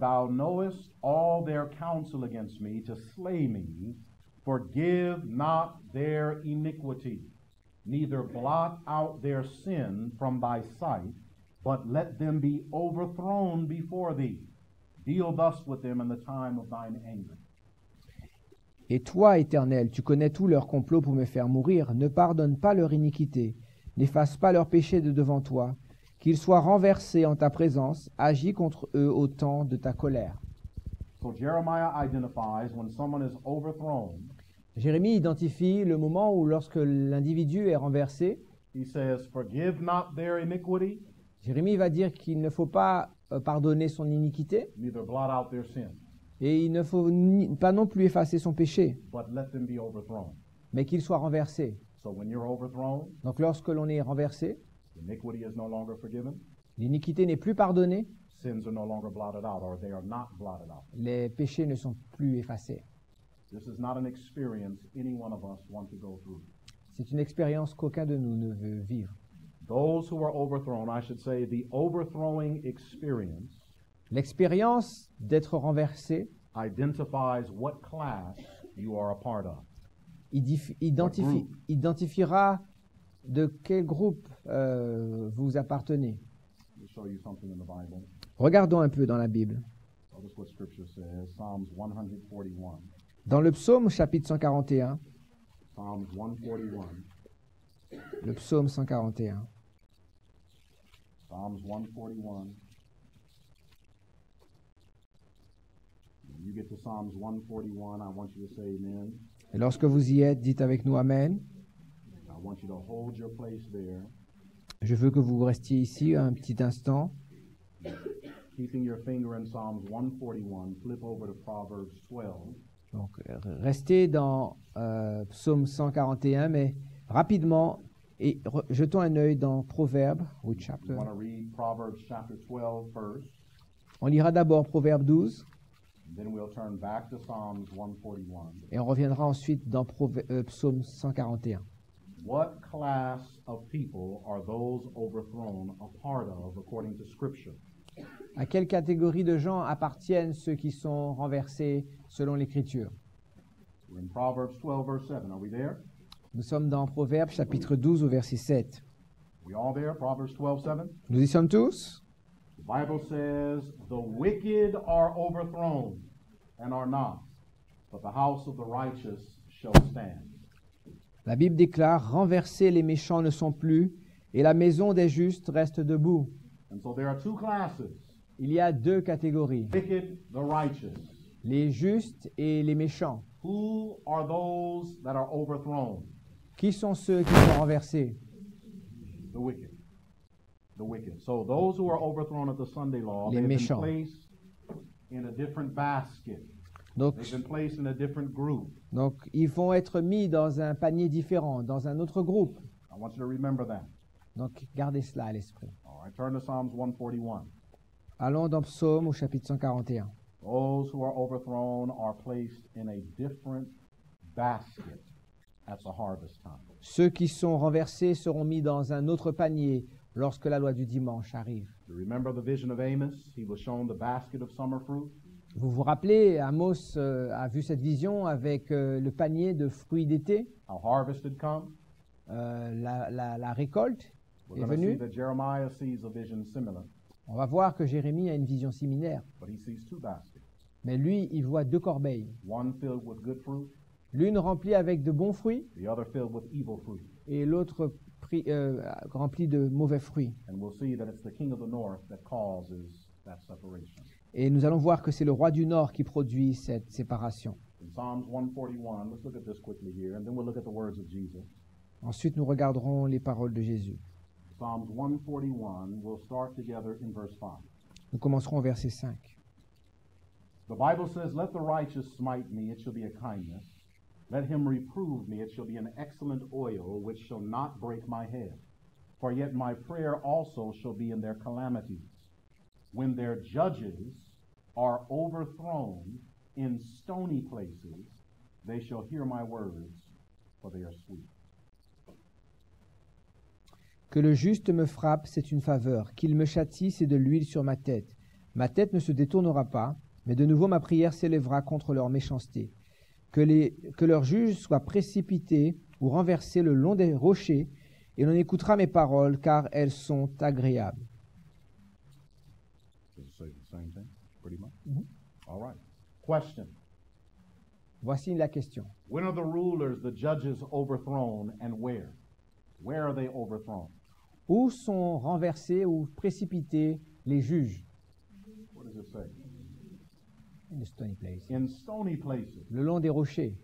A: thou knowest all their counsel against me to slay me. Forgive not their iniquity, neither blot out their sin from thy sight, but let them be overthrown before thee. Deal thus with them in the time of thine anger.
B: Et toi, Éternel, tu connais tous leurs complots pour me faire mourir. Ne pardonne pas leur iniquité, n'efface pas leurs péchés de devant toi, qu'ils soient renversés en ta présence, agis contre eux au temps de ta colère.
A: So Jeremiah identifies when someone is overthrown,
B: Jérémie identifie le moment où lorsque l'individu est renversé,
A: he says, "Forgive not their iniquity,
B: Jérémie va dire qu'il ne faut pas pardonner son iniquité
A: neither blot out their sin,
B: et il ne faut pas non plus effacer son péché,
A: but let them be overthrown."
B: mais qu'il soit renversé.
A: So when you're overthrown,
B: Donc lorsque l'on est renversé,
A: iniquity is no longer forgiven,
B: l'iniquité n'est plus pardonnée,
A: sins are no longer blotted out, or they are not blotted out.
B: les péchés ne sont plus effacés.
A: This is not an experience any one of us want to go through.
B: C'est une expérience qu'aucun de nous ne veut vivre.
A: Those who are overthrown, I should say, the overthrowing experience
B: L'expérience d'être renversé
A: identifies what class you are a part of.
B: identifiera de quel groupe vous appartenez.
A: Let me show you something in the Bible.
B: Regardons un peu dans la Bible.
A: Notice what Scripture says. Psalms 141.
B: Dans le psaume chapitre 141,
A: Psalms 141.
B: le psaume 141,
A: Psalms 141. When you get to Psalms 141, I want you to say amen.
B: et lorsque vous y êtes, dites avec nous Amen.
A: I want you to hold your place there,
B: Je veux que vous restiez ici un petit instant.
A: keeping your finger in Psalms 141. Flip over to Proverbs 12.
B: Donc, restez dans psaume 141, mais rapidement, et jetons un œil dans Proverbes, ou
A: You
B: chapter.
A: want to read Proverbs chapter 12 first,
B: On lira d'abord Proverbe 12,
A: and then we'll turn back to Psalms 141.
B: et on reviendra ensuite dans psaume 141.
A: What class of people are those overthrown a part of according to Scripture?
B: À quelle catégorie de gens appartiennent ceux qui sont renversés selon l'Écriture?
A: We're in Proverbs 12, verse 7. Are we there?
B: Nous sommes dans Proverbes chapitre 12 au verset 7.
A: We all there? Proverbs 12, 7.
B: Nous y sommes tous?
A: The Bible says, "The wicked are overthrown and are not, but the house of the righteous shall stand."
B: La Bible déclare, renversés les méchants ne sont plus, et la maison des justes reste debout.
A: And so there are two classes,
B: Il y a deux catégories,
A: wicked, the righteous.
B: les justes et les méchants.
A: Who are those that are overthrown?
B: Qui sont ceux qui sont renversés?
A: The wicked. The wicked. So those who are overthrown at the Sunday law,
B: Les
A: they've been
B: méchants.
A: placed in a different basket.
B: Donc,
A: They've been placed in a different group.
B: ils vont être mis dans un panier différent, dans un autre groupe.
A: I want you to remember that.
B: Donc, gardez cela à l'esprit.
A: All right, turn to Psalms 141.
B: Allons dans Psaume au chapitre 141.
A: Those who are overthrown are placed in a different basket at the harvest time.
B: Ceux qui sont renversés seront mis dans un autre panier lorsque la loi du dimanche arrive.
A: You remember the vision of Amos? He was shown the basket of summer fruit.
B: Vous vous rappelez, Amos a vu cette vision avec le panier de fruits d'été.
A: How harvest had come.
B: La récolte
A: We're
B: est
A: going to see
B: venue.
A: that Jeremiah sees a vision similar,
B: On va voir que Jérémie a une vision similaire.
A: but he sees two baskets.
B: Mais lui, il voit deux corbeilles.
A: One filled with good fruit,
B: L'une remplie avec de bons fruits
A: the other filled with evil fruit.
B: et l'autre remplie de mauvais fruits.
A: And we'll see that it's the king of the north that causes that separation.
B: Et nous allons voir que c'est le roi du Nord qui produit cette séparation.
A: In Psalms 141, let's look at this quickly here, and then we'll look at the words of Jesus.
B: Ensuite, nous regarderons les paroles de Jésus.
A: Psalms 141, we'll start together in verse 5.
B: Nous commencerons au verset 5.
A: The Bible says, "Let the righteous smite me, it shall be a kindness. Let him reprove me, it shall be an excellent oil, which shall not break my head. For yet my prayer also shall be in their calamities. When their judges are overthrown in stony places, they shall hear my words, for they are sweet."
B: Que le juste me frappe, c'est une faveur. Qu'il me châtie, c'est de l'huile sur ma tête. Ma tête ne se détournera pas, mais de nouveau ma prière s'élèvera contre leur méchanceté. Que leurs juges soient précipités ou renversés le long des rochers, et l'on écoutera mes paroles, car elles sont agréables.
A: Does it say the same thing, pretty much? All right. Question.
B: Voici la question.
A: When are the rulers, the judges overthrown, and where? Where are they overthrown?
B: Où sont renversés ou précipités les juges?
A: What does it say?
B: In the stony place.
A: In stony places.
B: Le long des rochers.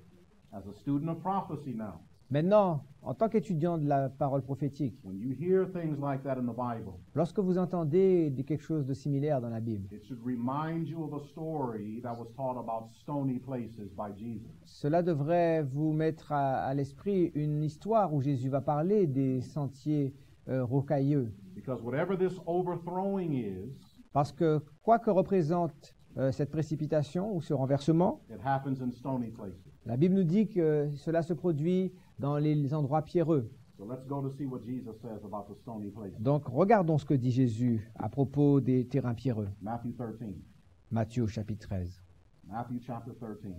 A: As a student of prophecy now,
B: Maintenant, en tant qu'étudiant de la parole prophétique,
A: when you hear things like that in the Bible,
B: lorsque vous entendez quelque chose de similaire dans la Bible,
A: it should remind you of a story that was taught about stony places by Jesus.
B: cela devrait vous mettre à l'esprit une histoire où Jésus va parler des sentiers rocailleux.
A: Because whatever this overthrowing is,
B: Parce que quoi que représente cette précipitation ou ce renversement,
A: it happens in stony places.
B: la Bible nous dit que cela se produit dans les endroits pierreux.
A: So let's go to see what Jesus says about the stony places.
B: Donc regardons ce que dit Jésus à propos des terrains pierreux.
A: Matthew 13.
B: Matthieu au chapitre 13.
A: Matthew chapter 13.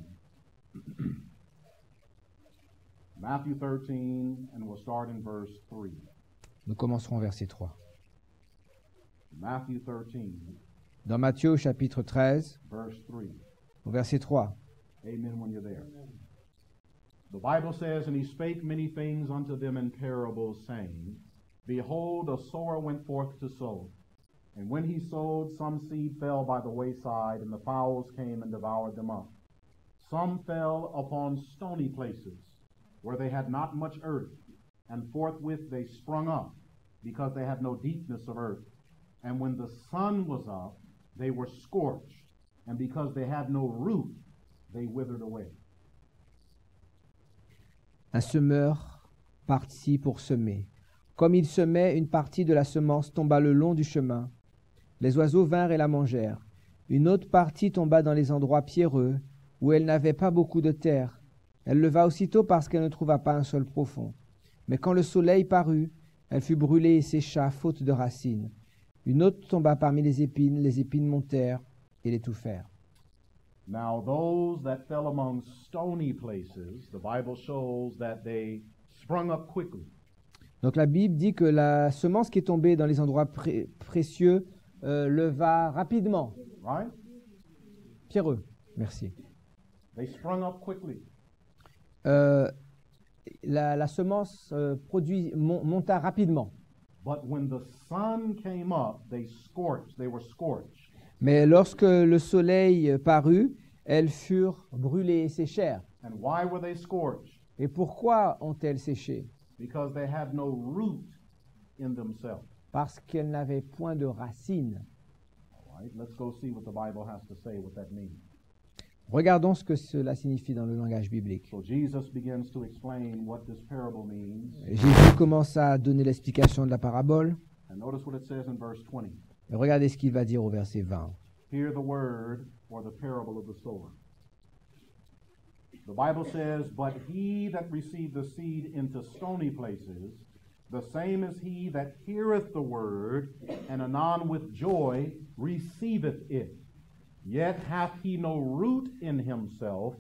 A: Matthew 13, and we'll start in verse 3.
B: Nous commencerons au verset 3.
A: Matthew 13,
B: Dans Matthieu au chapitre 13,
A: verse 3.
B: au verset 3.
A: Amen when you're there. The Bible says, And he spake many things unto them in parables, saying, Behold, a sower went forth to sow. And when he sowed, some seed fell by the wayside, and the fowls came and devoured them up. Some fell upon stony places, where they had not much earth, and forthwith they sprung up, because they had no deepness of earth. And when the sun was up, they were scorched, and because they had no root, they withered away.
B: Un semeur partit pour semer. Comme il semait, une partie de la semence tomba le long du chemin. Les oiseaux vinrent et la mangèrent. Une autre partie tomba dans les endroits pierreux, où elle n'avait pas beaucoup de terre. Elle leva aussitôt parce qu'elle ne trouva pas un sol profond. Mais quand le soleil parut, elle fut brûlée et sécha, faute de racines. Une autre tomba parmi les épines montèrent et l'étouffèrent.
A: Now those that fell among stony places, the Bible shows that they sprung up quickly.
B: Donc la Bible dit que la semence qui est tombée dans les endroits précieux leva rapidement.
A: Right?
B: Pierreux, merci.
A: They sprung up quickly.
B: La semence monta rapidement.
A: But when the sun came up, they were scorched.
B: Mais lorsque le soleil parut, elles furent brûlées et séchèrent.
A: And why were they scorched?
B: Et pourquoi ont-elles séché?
A: Because they had no root in themselves.
B: Parce qu'elles n'avaient point de racines.
A: All right, let's go see what the Bible has to say, what that means.
B: Regardons ce que cela signifie dans le langage biblique.
A: So Jesus begins to explain what this parable means.
B: Jésus commence à donner l'explication de la parabole.
A: And notice what it says in verse 20.
B: Et regardez ce qu'il va dire au verset 20.
A: Hear the word or the parable of the sower. The Bible says, But he that received the seed into stony places, the same is he that heareth the word, and anon with joy receiveth it. Yet hath he no root in himself,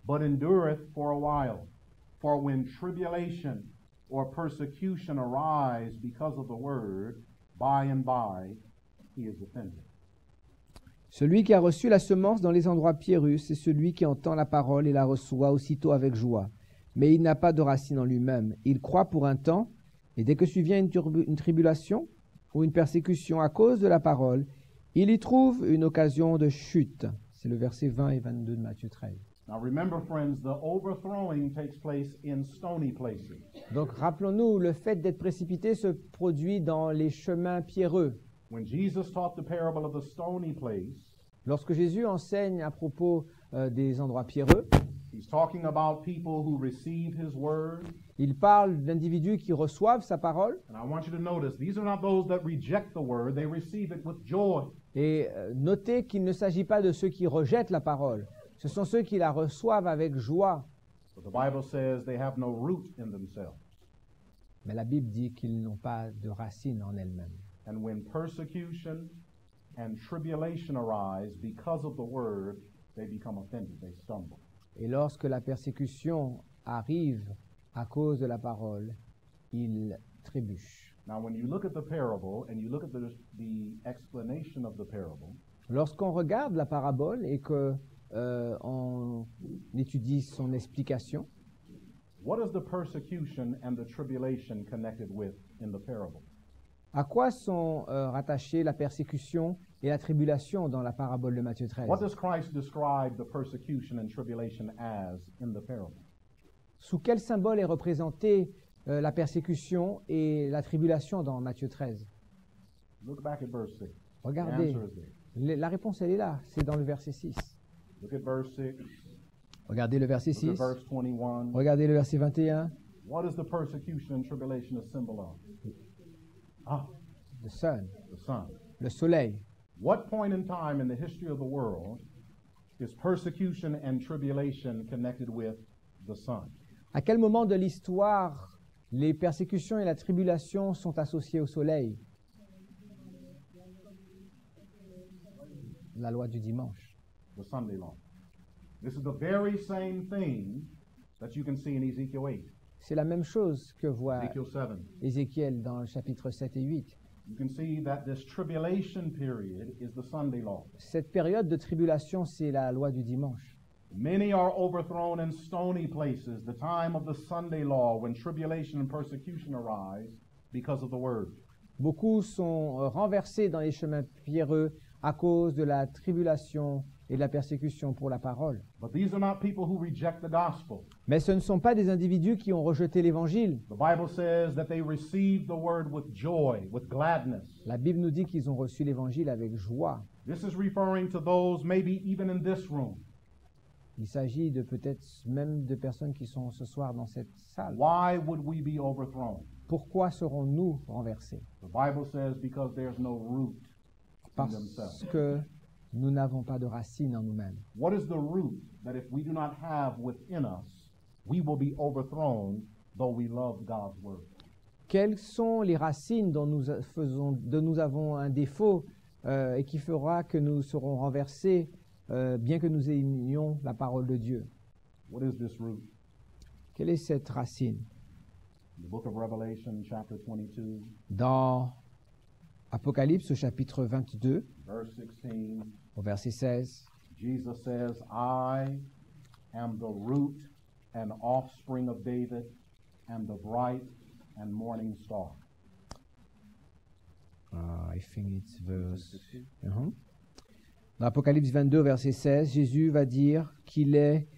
A: but endureth for a while. For when tribulation or persecution arise because of the word, by and by he is offended.
B: Celui qui a reçu la semence dans les endroits pierreux, c'est celui qui entend la parole et la reçoit aussitôt avec joie. Mais il n'a pas de racine en lui-même. Il croit pour un temps, et dès que survient une tribulation ou une persécution à cause de la parole, il y trouve une occasion de chute. C'est le verset 20 et 22 de Matthieu 13.
A: Now remember, friends, the overthrowing takes place in stony places.
B: Donc rappelons-nous, le fait d'être précipité se produit dans les chemins pierreux.
A: When Jesus taught the parable of the stony place,
B: Lorsque Jésus enseigne à propos des endroits pierreux,
A: he's talking about people who receive his word.
B: il parle d'individus qui reçoivent sa parole.
A: And I want you to notice, these are not those that reject the word, they receive it with joy.
B: Et notez qu'il ne s'agit pas de ceux qui rejettent la parole. Ce sont ceux qui la reçoivent avec joie.
A: But the Bible says they have no root in themselves.
B: Mais la Bible dit qu'ils n'ont pas de racines en elles-mêmes.
A: And when persecution and tribulation arise because of the word, they become offended, they stumble.
B: Et lorsque la persécution arrive à cause de la parole, ils trébuchent.
A: Now when you look at the parable and you look at the explanation of the parable,
B: Lorsqu'on regarde la parabole et que on étudie son explication,
A: what is the persecution and the tribulation connected with in the parable?
B: À quoi sont rattachées la persécution et la tribulation dans la parabole de Matthieu 13?
A: What does Christ describe the persecution and tribulation as in the parable?
B: Sous quel symbole est représentée la persécution et la tribulation dans Matthieu 13?
A: Look back at verse 6. The
B: Regardez,
A: answer is there.
B: la réponse elle est là, c'est dans le verset 6.
A: Look at verse 6.
B: Regardez le verset
A: Look at
B: 6,
A: verse 21.
B: regardez le verset 21.
A: What is the persecution and tribulation a symbol of? Ah,
B: The sun,
A: the sun.
B: le soleil.
A: What point in time in the history of the world is persecution and tribulation connected with the sun?
B: À quel moment de l'histoire les persécutions et la tribulation sont associées au soleil? La loi du dimanche.
A: The Sunday law. This is the very same thing that you can see in Ezekiel 8,
B: C'est la même chose que voit
A: Ezekiel 7.
B: Ézéchiel dans le chapitre 7 et 8.
A: You can see that this tribulation period is the Sunday law.
B: Cette période de tribulation, c'est la loi du dimanche.
A: Many are overthrown in stony places, the time of the Sunday law, when tribulation and persecution arise because of the word.
B: Beaucoup sont renversés dans les chemins pierreux à cause de la tribulation et de la persécution pour la parole.
A: But these are not people who reject the gospel.
B: Mais ce ne sont pas des individus qui ont rejeté l'évangile.
A: The Bible says that they received the word with joy, with gladness.
B: La Bible nous dit qu'ils ont reçu l'évangile avec joie.
A: This is referring to those maybe even in this room.
B: Il s'agit de peut-être même de personnes qui sont ce soir dans cette salle.
A: Why would we be overthrown?
B: Pourquoi serons-nous renversés?
A: The Bible says because there's no root in
B: Parce
A: themselves.
B: que nous n'avons pas de racines en nous-mêmes.
A: What is the root that if we do not have within us, we will be overthrown though we love God's word?
B: Quelles sont les racines dont nous avons un défaut et qui fera que nous serons renversés bien que nous aimions la parole de Dieu?
A: What is this root?
B: Quelle est cette racine?
A: The book of Revelation, chapter 22,
B: Dans Apocalypse, au chapitre 22,
A: verse 16,
B: au verset 16,
A: Jesus says, I am the root and offspring of David and the bright and morning star.
B: I think it's verse... Dans Apocalypse 22, verset 16, Jésus va dire qu'il est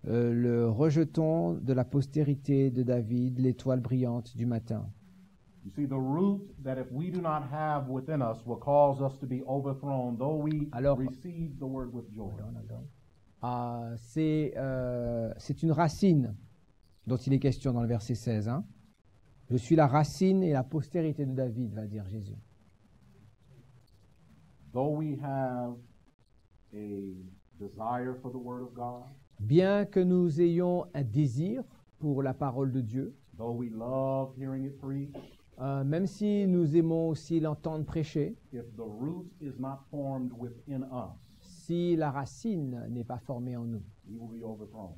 B: le rejeton de la postérité de David, l'étoile brillante du matin.
A: You see, the root that if we do not have within us will cause us to be overthrown, though we
B: Alors-
A: receive the word with joy.
B: C'est une racine dont il est question dans le verset 16. Hein. Je suis la racine et la postérité de David, va dire Jésus.
A: Though we have a desire for the word of God,
B: Bien que nous ayons un désir pour la parole de Dieu,
A: though we love hearing it preached,
B: même si nous aimons aussi l'entendre prêcher,
A: if the root is not formed within us,
B: si la racine n'est pas formée en nous,
A: we will be overthrown.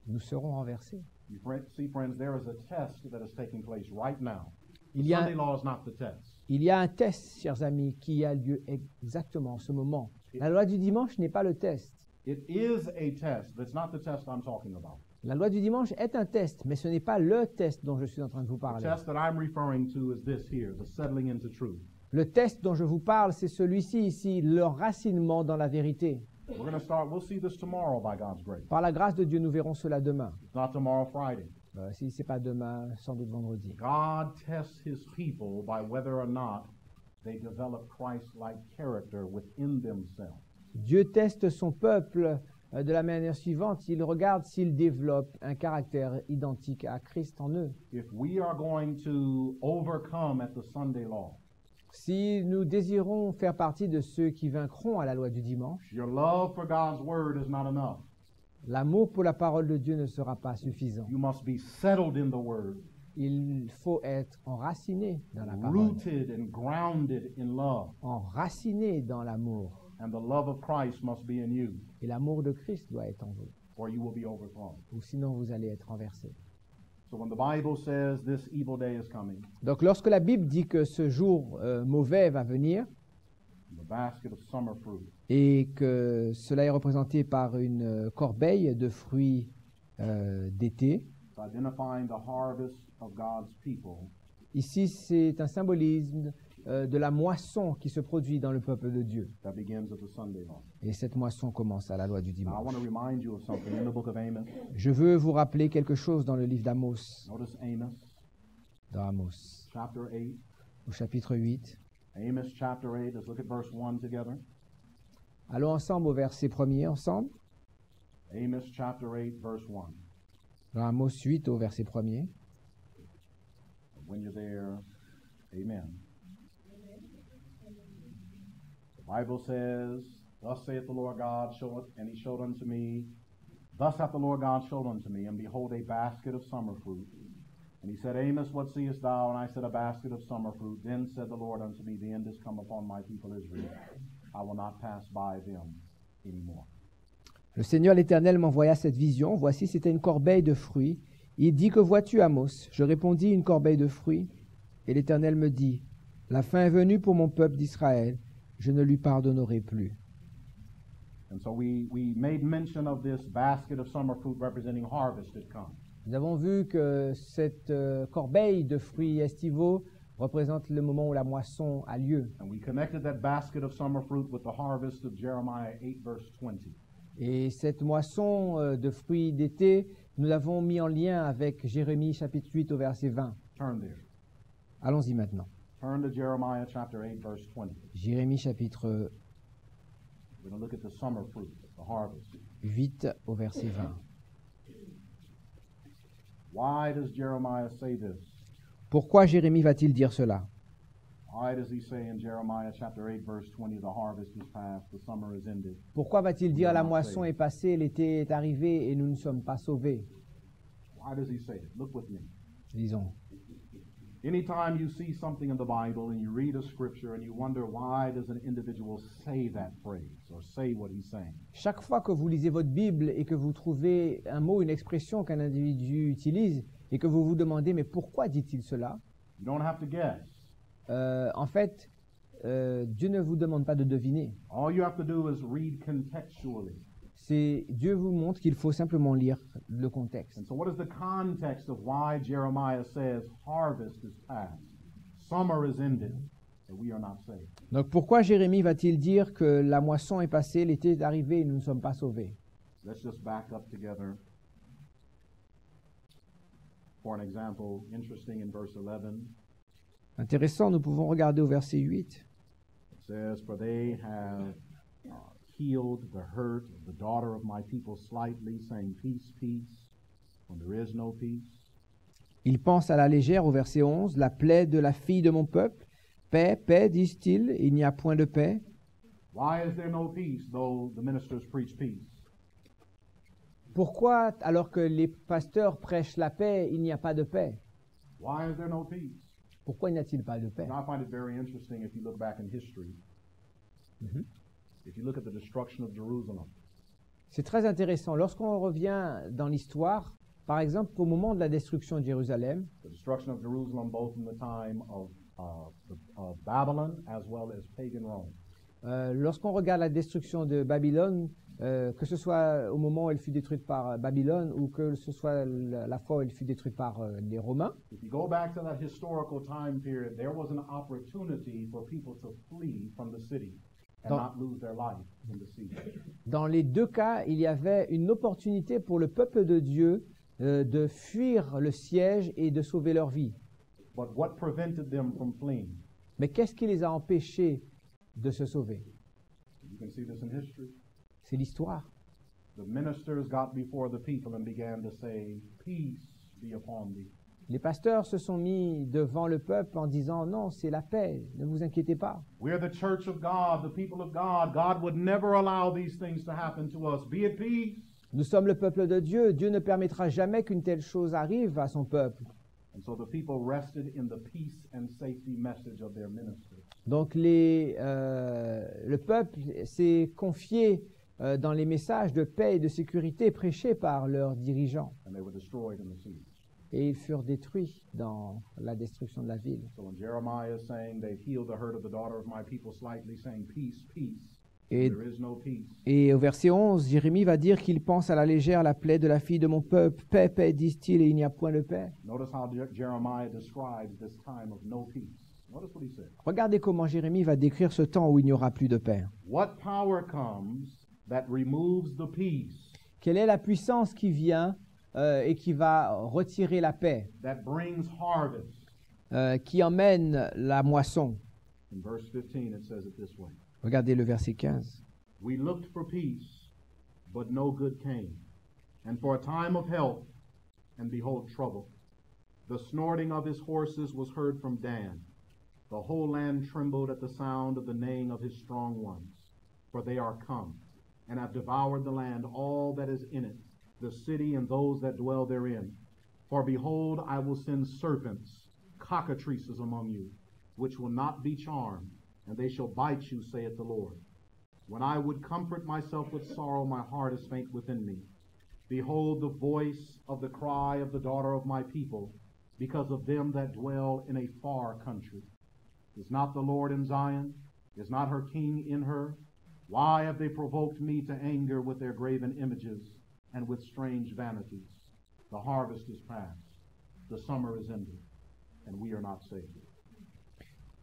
B: nous serons renversés.
A: You see, friends, there is a test that is taking place right now.
B: Il y a-
A: Sunday law is not the test.
B: Il y a un test, chers amis, qui a lieu exactement en ce moment. La loi du dimanche n'est pas le test.
A: It is a test, but it's not the test I'm talking about.
B: La loi du dimanche est un test, mais ce n'est pas le test dont je suis en train de vous
A: The
B: parler.
A: test that I'm referring to is this here, the settling into truth.
B: Le test dont je vous parle, c'est celui-ci ici, le racinement dans la vérité.
A: We'll see this tomorrow by God's grace.
B: Par la grâce de Dieu, nous verrons cela demain.
A: It's not tomorrow, Friday.
B: Si ce n'est pas demain, sans doute vendredi.
A: God tests his people by whether or not they develop Christ-like character within themselves.
B: Dieu teste son peuple de la manière suivante. Il regarde s'il développe un caractère identique à Christ en eux.
A: If we are going to overcome at the Sunday law,
B: Si nous désirons faire partie de ceux qui vaincront à la loi du dimanche,
A: your love for God's word is not enough.
B: l'amour pour la parole de Dieu ne sera pas suffisant.
A: You must be settled in the word,
B: Il faut être enraciné dans la parole,
A: rooted and grounded in love,
B: enraciné dans l'amour.
A: and the love of Christ must be in you,
B: Et l'amour de Christ doit être en vous,
A: or you will be overthrown.
B: ou sinon vous allez être renversé.
A: So when the Bible says this evil day is coming,
B: Donc lorsque la Bible dit que ce jour mauvais va venir,
A: the basket of summer fruit,
B: et que cela est représenté par une corbeille de fruits d'été,
A: it's identifying the harvest of God's people,
B: ici c'est un symbolisme de la moisson qui se produit dans le peuple de Dieu.
A: that begins at the Sunday law.
B: Et cette moisson commence à la loi du
A: Now, I want
B: dimanche.
A: to remind you of something in the book of Amos.
B: Je veux vous rappeler quelque chose dans le livre d'Amos,
A: Notice Amos
B: dans Amos,
A: chapter 8.
B: au chapitre 8.
A: Amos chapter 8. Let's look at verse 1 together.
B: Allons ensemble au verset 1er, ensemble.
A: Amos chapter 8, verse 1.
B: Dans Amos 8 au verset 1er.
A: When you're there, amen. The Bible says, Thus saith the Lord God, and he showed unto me, Thus hath the Lord God showed unto me, and behold, a basket of summer fruit. And he said, Amos, what seest thou? And I said, A basket of summer fruit. Then said the Lord unto me, The end is come upon my people Israel. I will not pass by them anymore.
B: Le Seigneur l'Éternel m'envoya cette vision. Voici, c'était une corbeille de fruits. Il dit, que vois-tu, Amos? Je répondis, une corbeille de fruits. Et l'Éternel me dit, la fin est venue pour mon peuple d'Israël. Je ne lui pardonnerai plus.
A: And so we made mention of this basket of summer fruit representing harvest had come.
B: Nous avons vu que cette corbeille de fruits estivaux représente le moment où la moisson a lieu.
A: And we connected that basket of summer fruit with the harvest of Jeremiah 8, verse 20.
B: Et cette moisson de fruits d'été, nous l'avons mis en lien avec Jérémie chapitre 8 au verset 20.
A: Turn there.
B: Allons-y maintenant.
A: Turn to Jeremiah chapter 8, verse 20.
B: Jérémie chapitre
A: We're going to look at the summer fruit, the harvest.
B: 8 au verset 20.
A: Why does Jeremiah say this?
B: Pourquoi Jérémie va-t-il dire cela?
A: Why does he say in Jeremiah chapter 8, verse 20, the harvest is past, the summer is ended?
B: Pourquoi va-t-il dire la moisson est passée, l'été est arrivé et nous ne sommes pas sauvés?
A: Why does he say it? Look with me.
B: Lisons.
A: Anytime you see something in the Bible and you read a scripture and you wonder why does an individual say that phrase or say what he's saying,
B: Chaque fois que vous lisez votre Bible et que vous trouvez un mot, une expression qu'un individu utilise et que vous vous demandez mais pourquoi dit-il cela?
A: you don't have to guess.
B: En fait, Dieu ne vous demande pas de deviner.
A: All you have to do is read contextually.
B: Dieu vous montre qu'il faut simplement lire le contexte.
A: And so what is the context of why Jeremiah says harvest is past, summer is ended, and we are not saved?
B: Donc pourquoi Jérémie va-t-il dire que la moisson est passée, l'été est arrivé et nous ne sommes pas sauvés?
A: Let's just back up together. For an example, interesting in verse 11,
B: Intéressant, nous pouvons regarder au verset 8.
A: it says, For they have healed the hurt of the daughter of my people slightly, saying, Peace, peace, when there is no peace.
B: Ils pensent à la légère au verset 11, la plaie de la fille de mon peuple. Paix, paix, disent-ils, il n'y a point de paix.
A: Why is there no peace, though the ministers preach peace?
B: Pourquoi, alors que les pasteurs prêchent la paix, il n'y a pas de paix?
A: Why is there no peace?
B: Pourquoi n'y a-t-il pas de paix?
A: And I find it very interesting if you look back in history. If you look at the destruction of Jerusalem,
B: C'est très intéressant. Lorsqu'on revient dans l'histoire, par exemple, au moment de la destruction de Jérusalem,
A: the destruction of Jerusalem both in the time of Babylon as well as pagan Rome.
B: lorsqu'on regarde la destruction de Babylone, que ce soit au moment où elle fut détruite par Babylone ou que ce soit la fois où elle fut détruite par les Romains,
A: If you go back to that historical time period, there was an opportunity for people to flee from the city and
B: Dans-
A: not lose their life in the siege.
B: dans les deux cas, il y avait une opportunité pour le peuple de Dieu de fuir le siège et de sauver leur vie.
A: But what prevented them from fleeing?
B: Mais qu'est-ce qui les a empêchés de se sauver?
A: You can see this in history.
B: C'est l'histoire.
A: The ministers got before the people and began to say, Peace be upon thee.
B: Les pasteurs se sont mis devant le peuple en disant non, c'est la paix, ne vous inquiétez pas.
A: We're the church of God, the people of God. God would never allow these things to happen to us. Be at peace.
B: Nous sommes le peuple de Dieu, Dieu ne permettra jamais qu'une telle chose arrive à son peuple.
A: And so the people rested in the peace and safety message of their ministers.
B: Donc le peuple s'est confié dans les messages de paix et de sécurité prêchés par leurs dirigeants.
A: And they were destroyed in the siege.
B: Et ils furent détruits dans la destruction de la ville.
A: So when Jeremiah is saying they've healed the hurt of the daughter of my people slightly, saying peace, peace,
B: Et,
A: there is no peace.
B: et au verset 11, Jérémie va dire qu'il pense à la légère la plaie de la fille de mon peuple. Paix, disent-ils, et il n'y a point de paix.
A: Notice how Jeremiah describes this time of no peace. Notice what he said.
B: Regardez comment Jérémie va décrire ce temps où il n'y aura plus de paix.
A: What power comes that removes the peace,
B: Quelle est la puissance qui vient et qui va retirer la paix,
A: that brings harvest?
B: qui emmène la moisson?
A: In verse 15, it says it this way.
B: Regardez le verset 15.
A: We looked for peace, but no good came, and for a time of health, and behold trouble. The snorting of his horses was heard from Dan. The whole land trembled at the sound of the neighing of his strong ones, for they are come, and have devoured the land, all that is in it, the city and those that dwell therein. For behold, I will send serpents, cockatrices among you, which will not be charmed, and they shall bite you, saith the Lord. When I would comfort myself with sorrow, my heart is faint within me. Behold the voice of the cry of the daughter of my people, because of them that dwell in a far country. Is not the Lord in Zion? Is not her king in her? Why have they provoked me to anger with their graven images and with strange vanities? The harvest is past, the summer is ended, and we are not saved.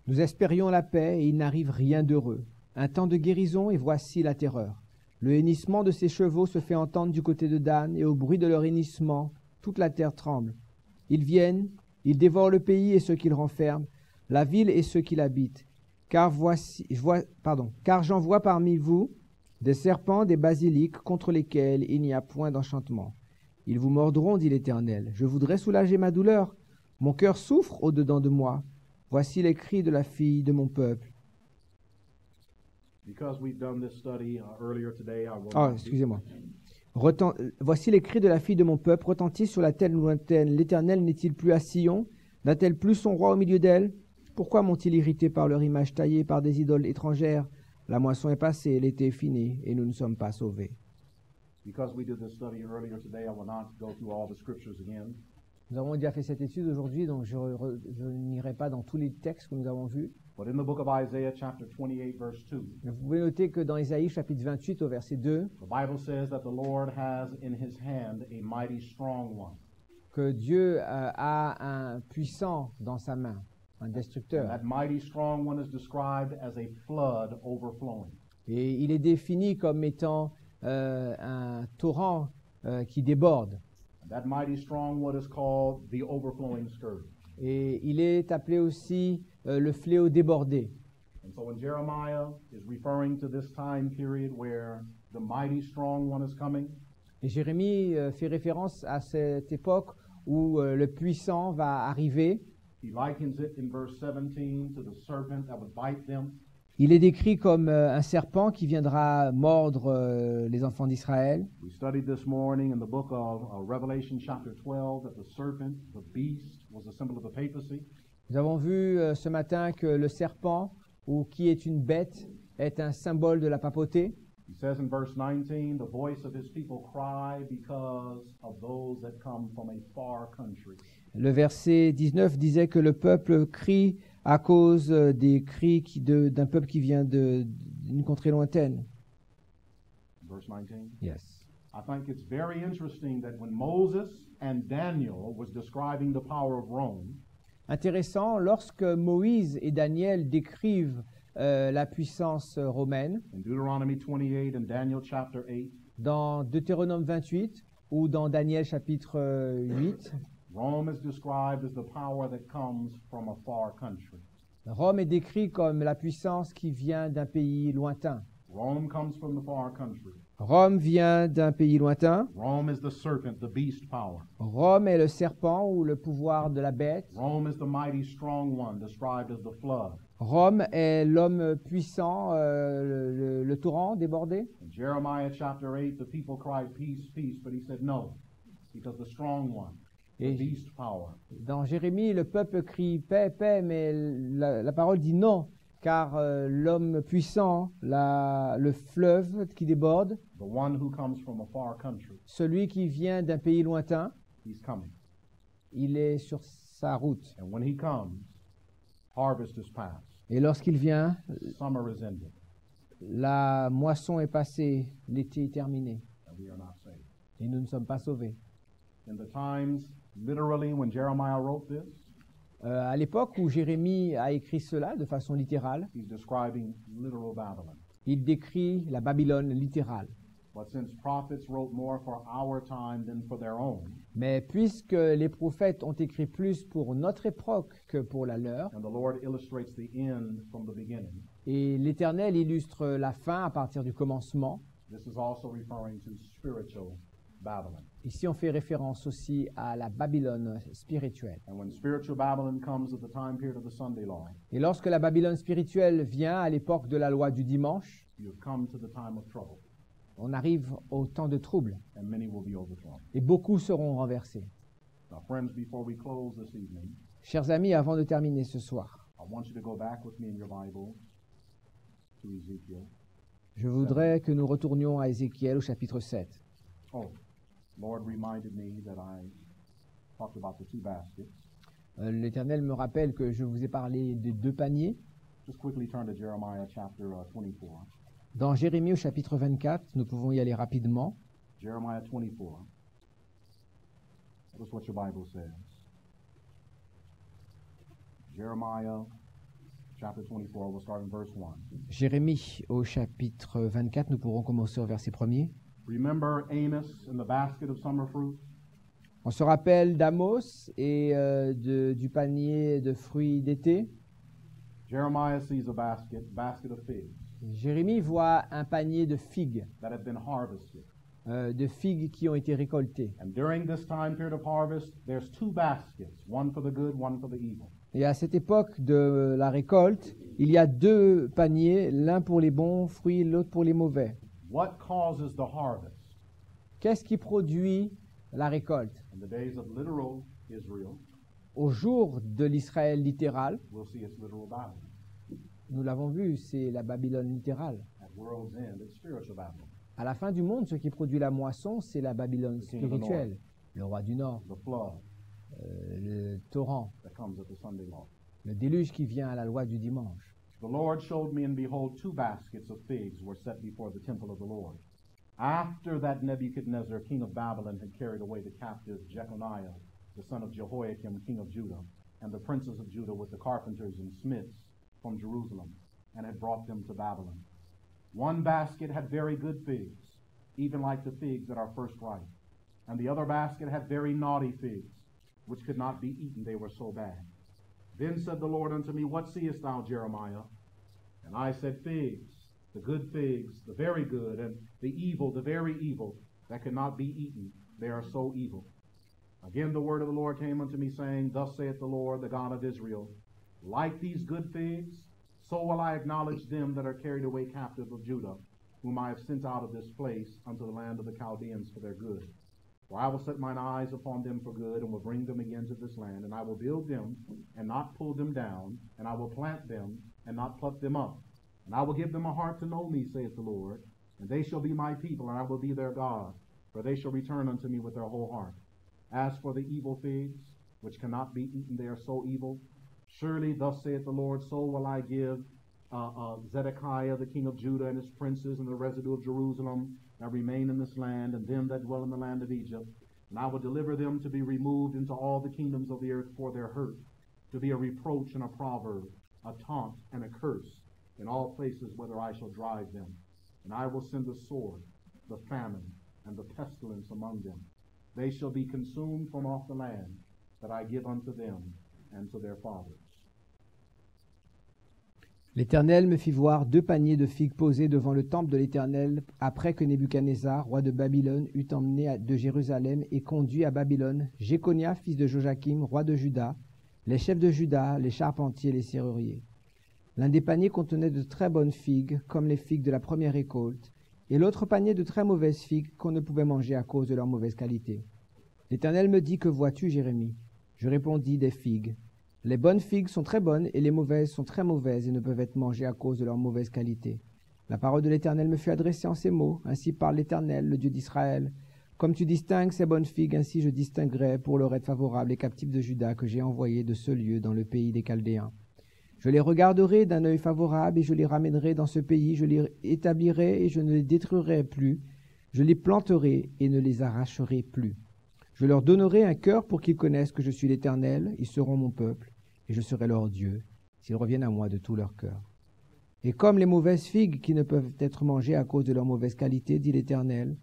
B: Nous espérions la paix et il n'arrive rien d'heureux. Un temps de guérison et voici la terreur. Le hennissement de ses chevaux se fait entendre du côté de Dan et au bruit de leur hennissement, toute la terre tremble. Ils viennent, ils dévorent le pays et ceux qu'il renferme, la ville et ceux qui l'habitent. Car j'en vois parmi vous des serpents, des basiliques contre lesquels il n'y a point d'enchantement. Ils vous mordront, dit l'Éternel. Je voudrais soulager ma douleur. Mon cœur souffre au-dedans de moi. Voici les cris de la fille de mon peuple.
A: Because we've done this study earlier today, I will
B: Oh,
A: not
B: excusez-moi. Voici les cris de la fille de mon peuple retentissent sur la terre lointaine. L'Éternel n'est-il plus à Sion? N'a-t-elle plus son roi au milieu d'elle? Pourquoi m'ont-ils irrité par leur image taillée par des idoles étrangères? La moisson est passée, l'été est fini, et nous ne sommes pas sauvés.
A: Because we did this study earlier today, I will not go through all the scriptures again.
B: Nous avons déjà fait cette étude aujourd'hui, donc je n'irai pas dans tous les textes que nous avons vus.
A: But in the book of Isaiah, chapter 28, verse 2,
B: Mais vous pouvez noter que dans Isaïe chapitre 28 au verset 2,
A: the Bible says that the Lord has in his hand a mighty strong one.
B: que Dieu a un puissant dans sa main, un
A: And
B: destructeur.
A: that mighty strong one is described as a flood overflowing.
B: Et il est défini comme étant un torrent qui déborde.
A: And that mighty strong one is called the overflowing scourge.
B: Et il est appelé aussi le fléau débordé.
A: And so when Jeremiah is referring to this time period where the mighty strong one is coming,
B: Et Jérémie fait référence à cette époque où le puissant va arriver.
A: he likens it in verse 17 to the serpent that would bite them.
B: Il est décrit comme un serpent qui viendra mordre les enfants d'Israël.
A: We studied this morning in the book of Revelation chapter 12 that the serpent, the beast, was a symbol of the papacy.
B: Nous avons vu ce matin que le serpent, ou qui est une bête, est un symbole de la papauté.
A: He says in verse 19, the voice of his people cry because of those that come from a far country.
B: Le verset 19 disait que le peuple crie à cause des cris d'un peuple qui vient d'une contrée lointaine.
A: Verse 19.
B: Yes.
A: I think it's very interesting that when Moses and Daniel was describing the power of Rome,
B: Intéressant, lorsque Moïse et Daniel décrivent la puissance romaine,
A: in Deuteronomy 28 and Daniel chapter 8,
B: dans Deutéronome 28 ou dans Daniel chapitre 8,
A: Rome is described as the power that comes from a far country.
B: Rome est décrit comme la puissance qui vient d'un pays lointain.
A: Rome comes from the far country.
B: Rome vient d'un pays lointain.
A: Rome is the serpent, the beast power.
B: Rome est le serpent ou le pouvoir de la bête.
A: Rome is the mighty strong one described as the flood.
B: Rome est l'homme puissant, le torrent débordé.
A: In Jeremiah chapter 8, the people cried, peace, peace, but he said no, because the strong one, the
B: Et
A: beast power,
B: dans Jérémie, le peuple crie paix, paix, mais la parole dit non, car l'homme puissant, le fleuve qui déborde,
A: the one who comes from a far country,
B: celui qui vient d'un pays lointain,
A: he's coming.
B: il est sur sa route.
A: And when he comes, harvest is past,
B: Et lorsqu'il vient,
A: summer is ended,
B: la moisson est passée, l'été est terminé,
A: and we are not saved.
B: et nous ne sommes pas sauvés.
A: In the times, literally, when Jeremiah wrote this,
B: À l'époque où Jérémie a écrit cela de façon littérale,
A: he's describing literal Babylon.
B: il décrit la Babylone littérale.
A: But since prophets wrote more for our time than for their own,
B: Mais puisque les prophètes ont écrit plus pour notre époque que pour la leur,
A: and the Lord illustrates the end from the beginning,
B: et l'Éternel illustre la fin à partir du commencement,
A: this is also referring to spiritual Babylon.
B: ici on fait référence aussi à la Babylone spirituelle.
A: And when spiritual Babylon comes at the time period of the Sunday law,
B: Et lorsque la Babylone spirituelle vient à l'époque de la loi du dimanche,
A: you have come to the time of trouble,
B: on arrive au temps de trouble,
A: and many will be overthrown.
B: et beaucoup seront renversés.
A: Now, friends, before we close this evening,
B: Chers amis, avant de terminer ce soir,
A: I want you to go back with me in your Bible to Ezekiel.
B: je voudrais que nous retournions à Ézéchiel au chapitre 7.
A: Oh, Lord reminded me that I talked about the two baskets.
B: L'Éternel me rappelle que je vous ai parlé de 2 paniers.
A: Just quickly turn to Jeremiah chapter 24.
B: Dans Jérémie au chapitre 24, nous pouvons y aller rapidement.
A: Jeremiah 24. Notice what your Bible says. Jeremiah chapter 24, we'll start in verse 1.
B: Jérémie au chapitre 24, nous pourrons commencer au verset 1er.
A: Remember Amos and the basket of summer fruit?
B: On se rappelle d'Amos et du panier de fruits d'été.
A: Jeremiah sees a basket of figs
B: Jérémie voit un panier de figues qui ont été récoltées.
A: And during this time period of harvest, there's 2 baskets, one for the good, one for the evil.
B: Et à cette époque de la récolte, il y a 2 paniers, l'un pour les bons fruits, l'autre pour les mauvais.
A: What causes the harvest?
B: Qu'est-ce qui produit la récolte?
A: In the days of literal Israel,
B: Au jour de l'Israël littéral,
A: we'll see it's literal Babylon.
B: nous l'avons vu, c'est la Babylone littérale.
A: At world's end, it's spiritual Babylon.
B: À la fin du monde, ce qui produit la moisson, c'est la Babylone spirituelle, le roi du Nord,
A: The flood
B: le torrent,
A: that comes at the Sunday law.
B: le déluge qui vient à la loi du dimanche.
A: The Lord showed me, and behold, 2 baskets of figs were set before the temple of the Lord. After that Nebuchadnezzar, king of Babylon, had carried away the captive Jeconiah, the son of Jehoiakim, king of Judah, and the princes of Judah with the carpenters and smiths from Jerusalem, and had brought them to Babylon. One basket had very good figs, even like the figs that are first ripe, and the other basket had very naughty figs, which could not be eaten, they were so bad. Then said the Lord unto me, What seest thou, Jeremiah? And I said, Figs, the good figs, the very good, and the evil, the very evil, that cannot be eaten, they are so evil. Again the word of the Lord came unto me, saying, Thus saith the Lord, the God of Israel, Like these good figs, so will I acknowledge them that are carried away captive of Judah, whom I have sent out of this place unto the land of the Chaldeans for their good. For I will set mine eyes upon them for good, and will bring them again to this land, and I will build them, and not pull them down, and I will plant them, and not pluck them up. And I will give them a heart to know me, saith the Lord, and they shall be my people, and I will be their God, for they shall return unto me with their whole heart. As for the evil figs, which cannot be eaten, they are so evil. Surely thus saith the Lord, so will I give Zedekiah, the king of Judah, and his princes, and the residue of Jerusalem, that remain in this land, and them that dwell in the land of Egypt. And I will deliver them to be removed into all the kingdoms of the earth for their hurt, to be a reproach and a proverb, a taunt and a curse, in all places whither I shall drive them. And I will send the sword, the famine, and the pestilence among them. They shall be consumed from off the land that I give unto them and to their fathers.
B: L'Éternel me fit voir 2 paniers de figues posés devant le temple de l'Éternel, après que Nebuchadnezzar, roi de Babylone, eut emmené de Jérusalem et conduit à Babylone Jéconia, fils de Joachim, roi de Juda, les chefs de Juda, les charpentiers et les serruriers. L'un des paniers contenait de très bonnes figues, comme les figues de la première récolte, et l'autre panier de très mauvaises figues qu'on ne pouvait manger à cause de leur mauvaise qualité. L'Éternel me dit, que vois-tu, Jérémie? Je répondis, des figues. Les bonnes figues sont très bonnes et les mauvaises sont très mauvaises et ne peuvent être mangées à cause de leur mauvaise qualité. La parole de l'Éternel me fut adressée en ces mots. Ainsi parle l'Éternel, le Dieu d'Israël. Comme tu distingues ces bonnes figues, ainsi je distinguerai pour leur être favorable les captifs de Juda que j'ai envoyés de ce lieu dans le pays des Chaldéens. Je les regarderai d'un œil favorable et je les ramènerai dans ce pays. Je les établirai et je ne les détruirai plus. Je les planterai et ne les arracherai plus. Je leur donnerai un cœur pour qu'ils connaissent que je suis l'Éternel. Ils seront mon peuple. et je serai leur Dieu, s'ils reviennent à moi de tout leur cœur. Et comme les mauvaises figues qui ne peuvent être mangées à cause de leur mauvaise qualité, dit l'Éternel,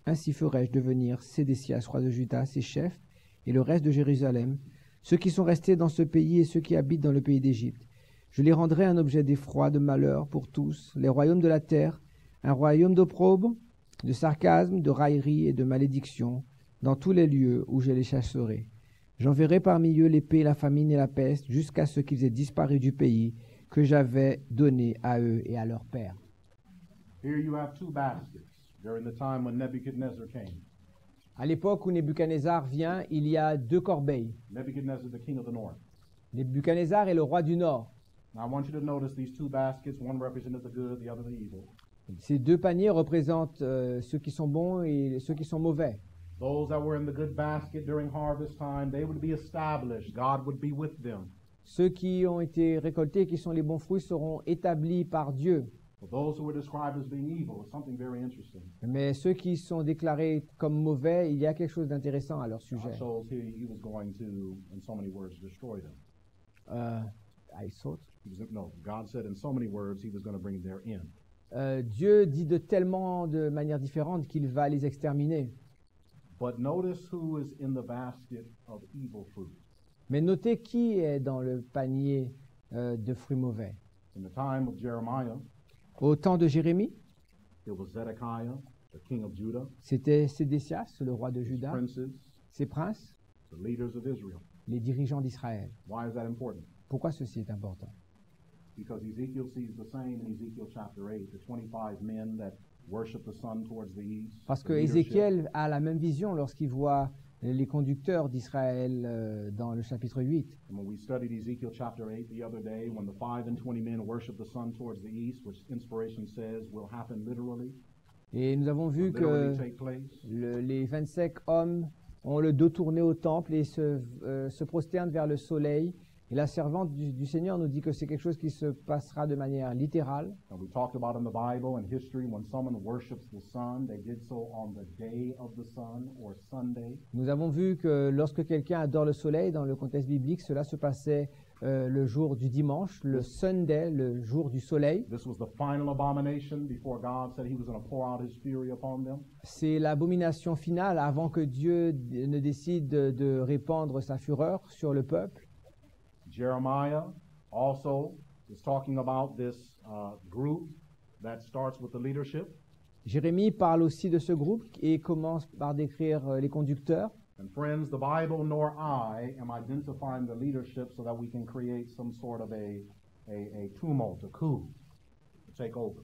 B: ainsi ferai-je devenir Sédécias, roi de Juda, ses chefs, et le reste de Jérusalem, ceux qui sont restés dans ce pays et ceux qui habitent dans le pays d'Égypte. Je les rendrai un objet d'effroi, de malheur pour tous, les royaumes de la terre, un royaume d'opprobre, de sarcasme, de raillerie et de malédiction, dans tous les lieux où je les chasserai. J'enverrai parmi eux l'épée, la famine et la peste, jusqu'à ce qu'ils aient disparu du pays que j'avais donné à eux et à leurs pères.
A: Here you have two baskets during the time when Nebuchadnezzar came.
B: À l'époque où Nebuchadnezzar vient, il y a deux corbeilles.
A: Nebuchadnezzar, the king of the north.
B: Nebuchadnezzar est le roi du Nord.
A: Now I want you to notice these two baskets, one represented the good, the other the evil.
B: Ces deux paniers représentent ceux qui sont bons et ceux qui sont mauvais.
A: Those that were in the good basket during harvest time, they would be established. God would be with them.
B: Ceux qui ont été récoltés, qui sont les bons fruits, seront établis par Dieu.
A: But those who were described as being evil is something very interesting.
B: Mais ceux qui sont déclarés comme mauvais, il y a quelque chose d'intéressant à leur
A: God
B: sujet.
A: shows he was going to, in so many words, destroy them.
B: I thought.
A: No, God said in so many words he was going to bring their end.
B: Dieu dit de manière différente qu'il va les exterminer.
A: But notice who is in the basket of evil fruit.
B: Mais notez qui est dans le panier de fruits mauvais.
A: In the time of Jeremiah,
B: Au temps de Jérémie,
A: it was Zedekiah, the king of Judah,
B: c'était Sédécias, le roi de Juda,
A: princes,
B: ses princes,
A: the leaders of Israel.
B: les dirigeants d'Israël.
A: Why is that important?
B: Pourquoi ceci est important?
A: Because Ezekiel sees the same in Ezekiel chapter 8, the 25 men that worship the sun towards the east.
B: Parce
A: the
B: que
A: leadership.
B: Ézéchiel a la même vision lorsqu'il voit les conducteurs d'Israël dans le chapitre 8.
A: And when we studied Ezekiel chapter 8 the other day, when the 5 and 20 men worship the sun towards the east, which inspiration says will happen literally,
B: Et nous avons vu
A: literally
B: que
A: take place.
B: les 25 hommes ont le dos tourné au temple et se prosternent vers le soleil. Et la servante du Seigneur nous dit que c'est quelque chose qui se passera de manière littérale.
A: And we talked about in the Bible and history, when someone worships the sun, they did so on the day of the sun or Sunday.
B: Nous avons vu que lorsque quelqu'un adore le soleil, dans le contexte biblique, cela se passait le jour du dimanche, le Sunday, le jour du soleil.
A: This was the final abomination before God said he was going to pour out his fury upon them.
B: C'est l'abomination finale avant que Dieu ne décide de répandre sa fureur sur le peuple.
A: Jeremiah also is talking about this group that starts with the leadership.
B: Jérémie parle aussi de ce groupe et commence par décrire les conducteurs.
A: And friends, the Bible nor I am identifying the leadership so that we can create some sort of a tumult, a coup, to take over.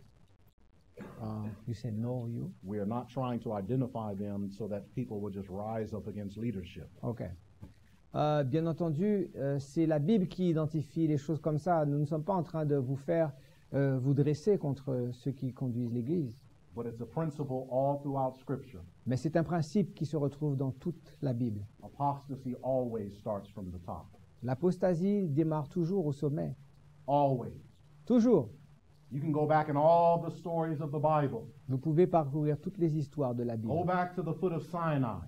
B: You said no, you?
A: We are not trying to identify them so that people will just rise up against leadership.
B: Ok. Bien entendu, c'est la Bible qui identifie les choses comme ça. Nous ne sommes pas en train de vous faire vous dresser contre ceux qui conduisent l'Église.
A: But it's a principle all throughout Scripture.
B: Mais c'est un principe qui se retrouve dans toute la Bible.
A: Apostasy always starts from the top.
B: L'apostasie démarre toujours au sommet.
A: Always.
B: Toujours.
A: You can go back in all the stories of the Bible.
B: Vous pouvez parcourir toutes les histoires de la Bible.
A: Go back to the foot of Sinai.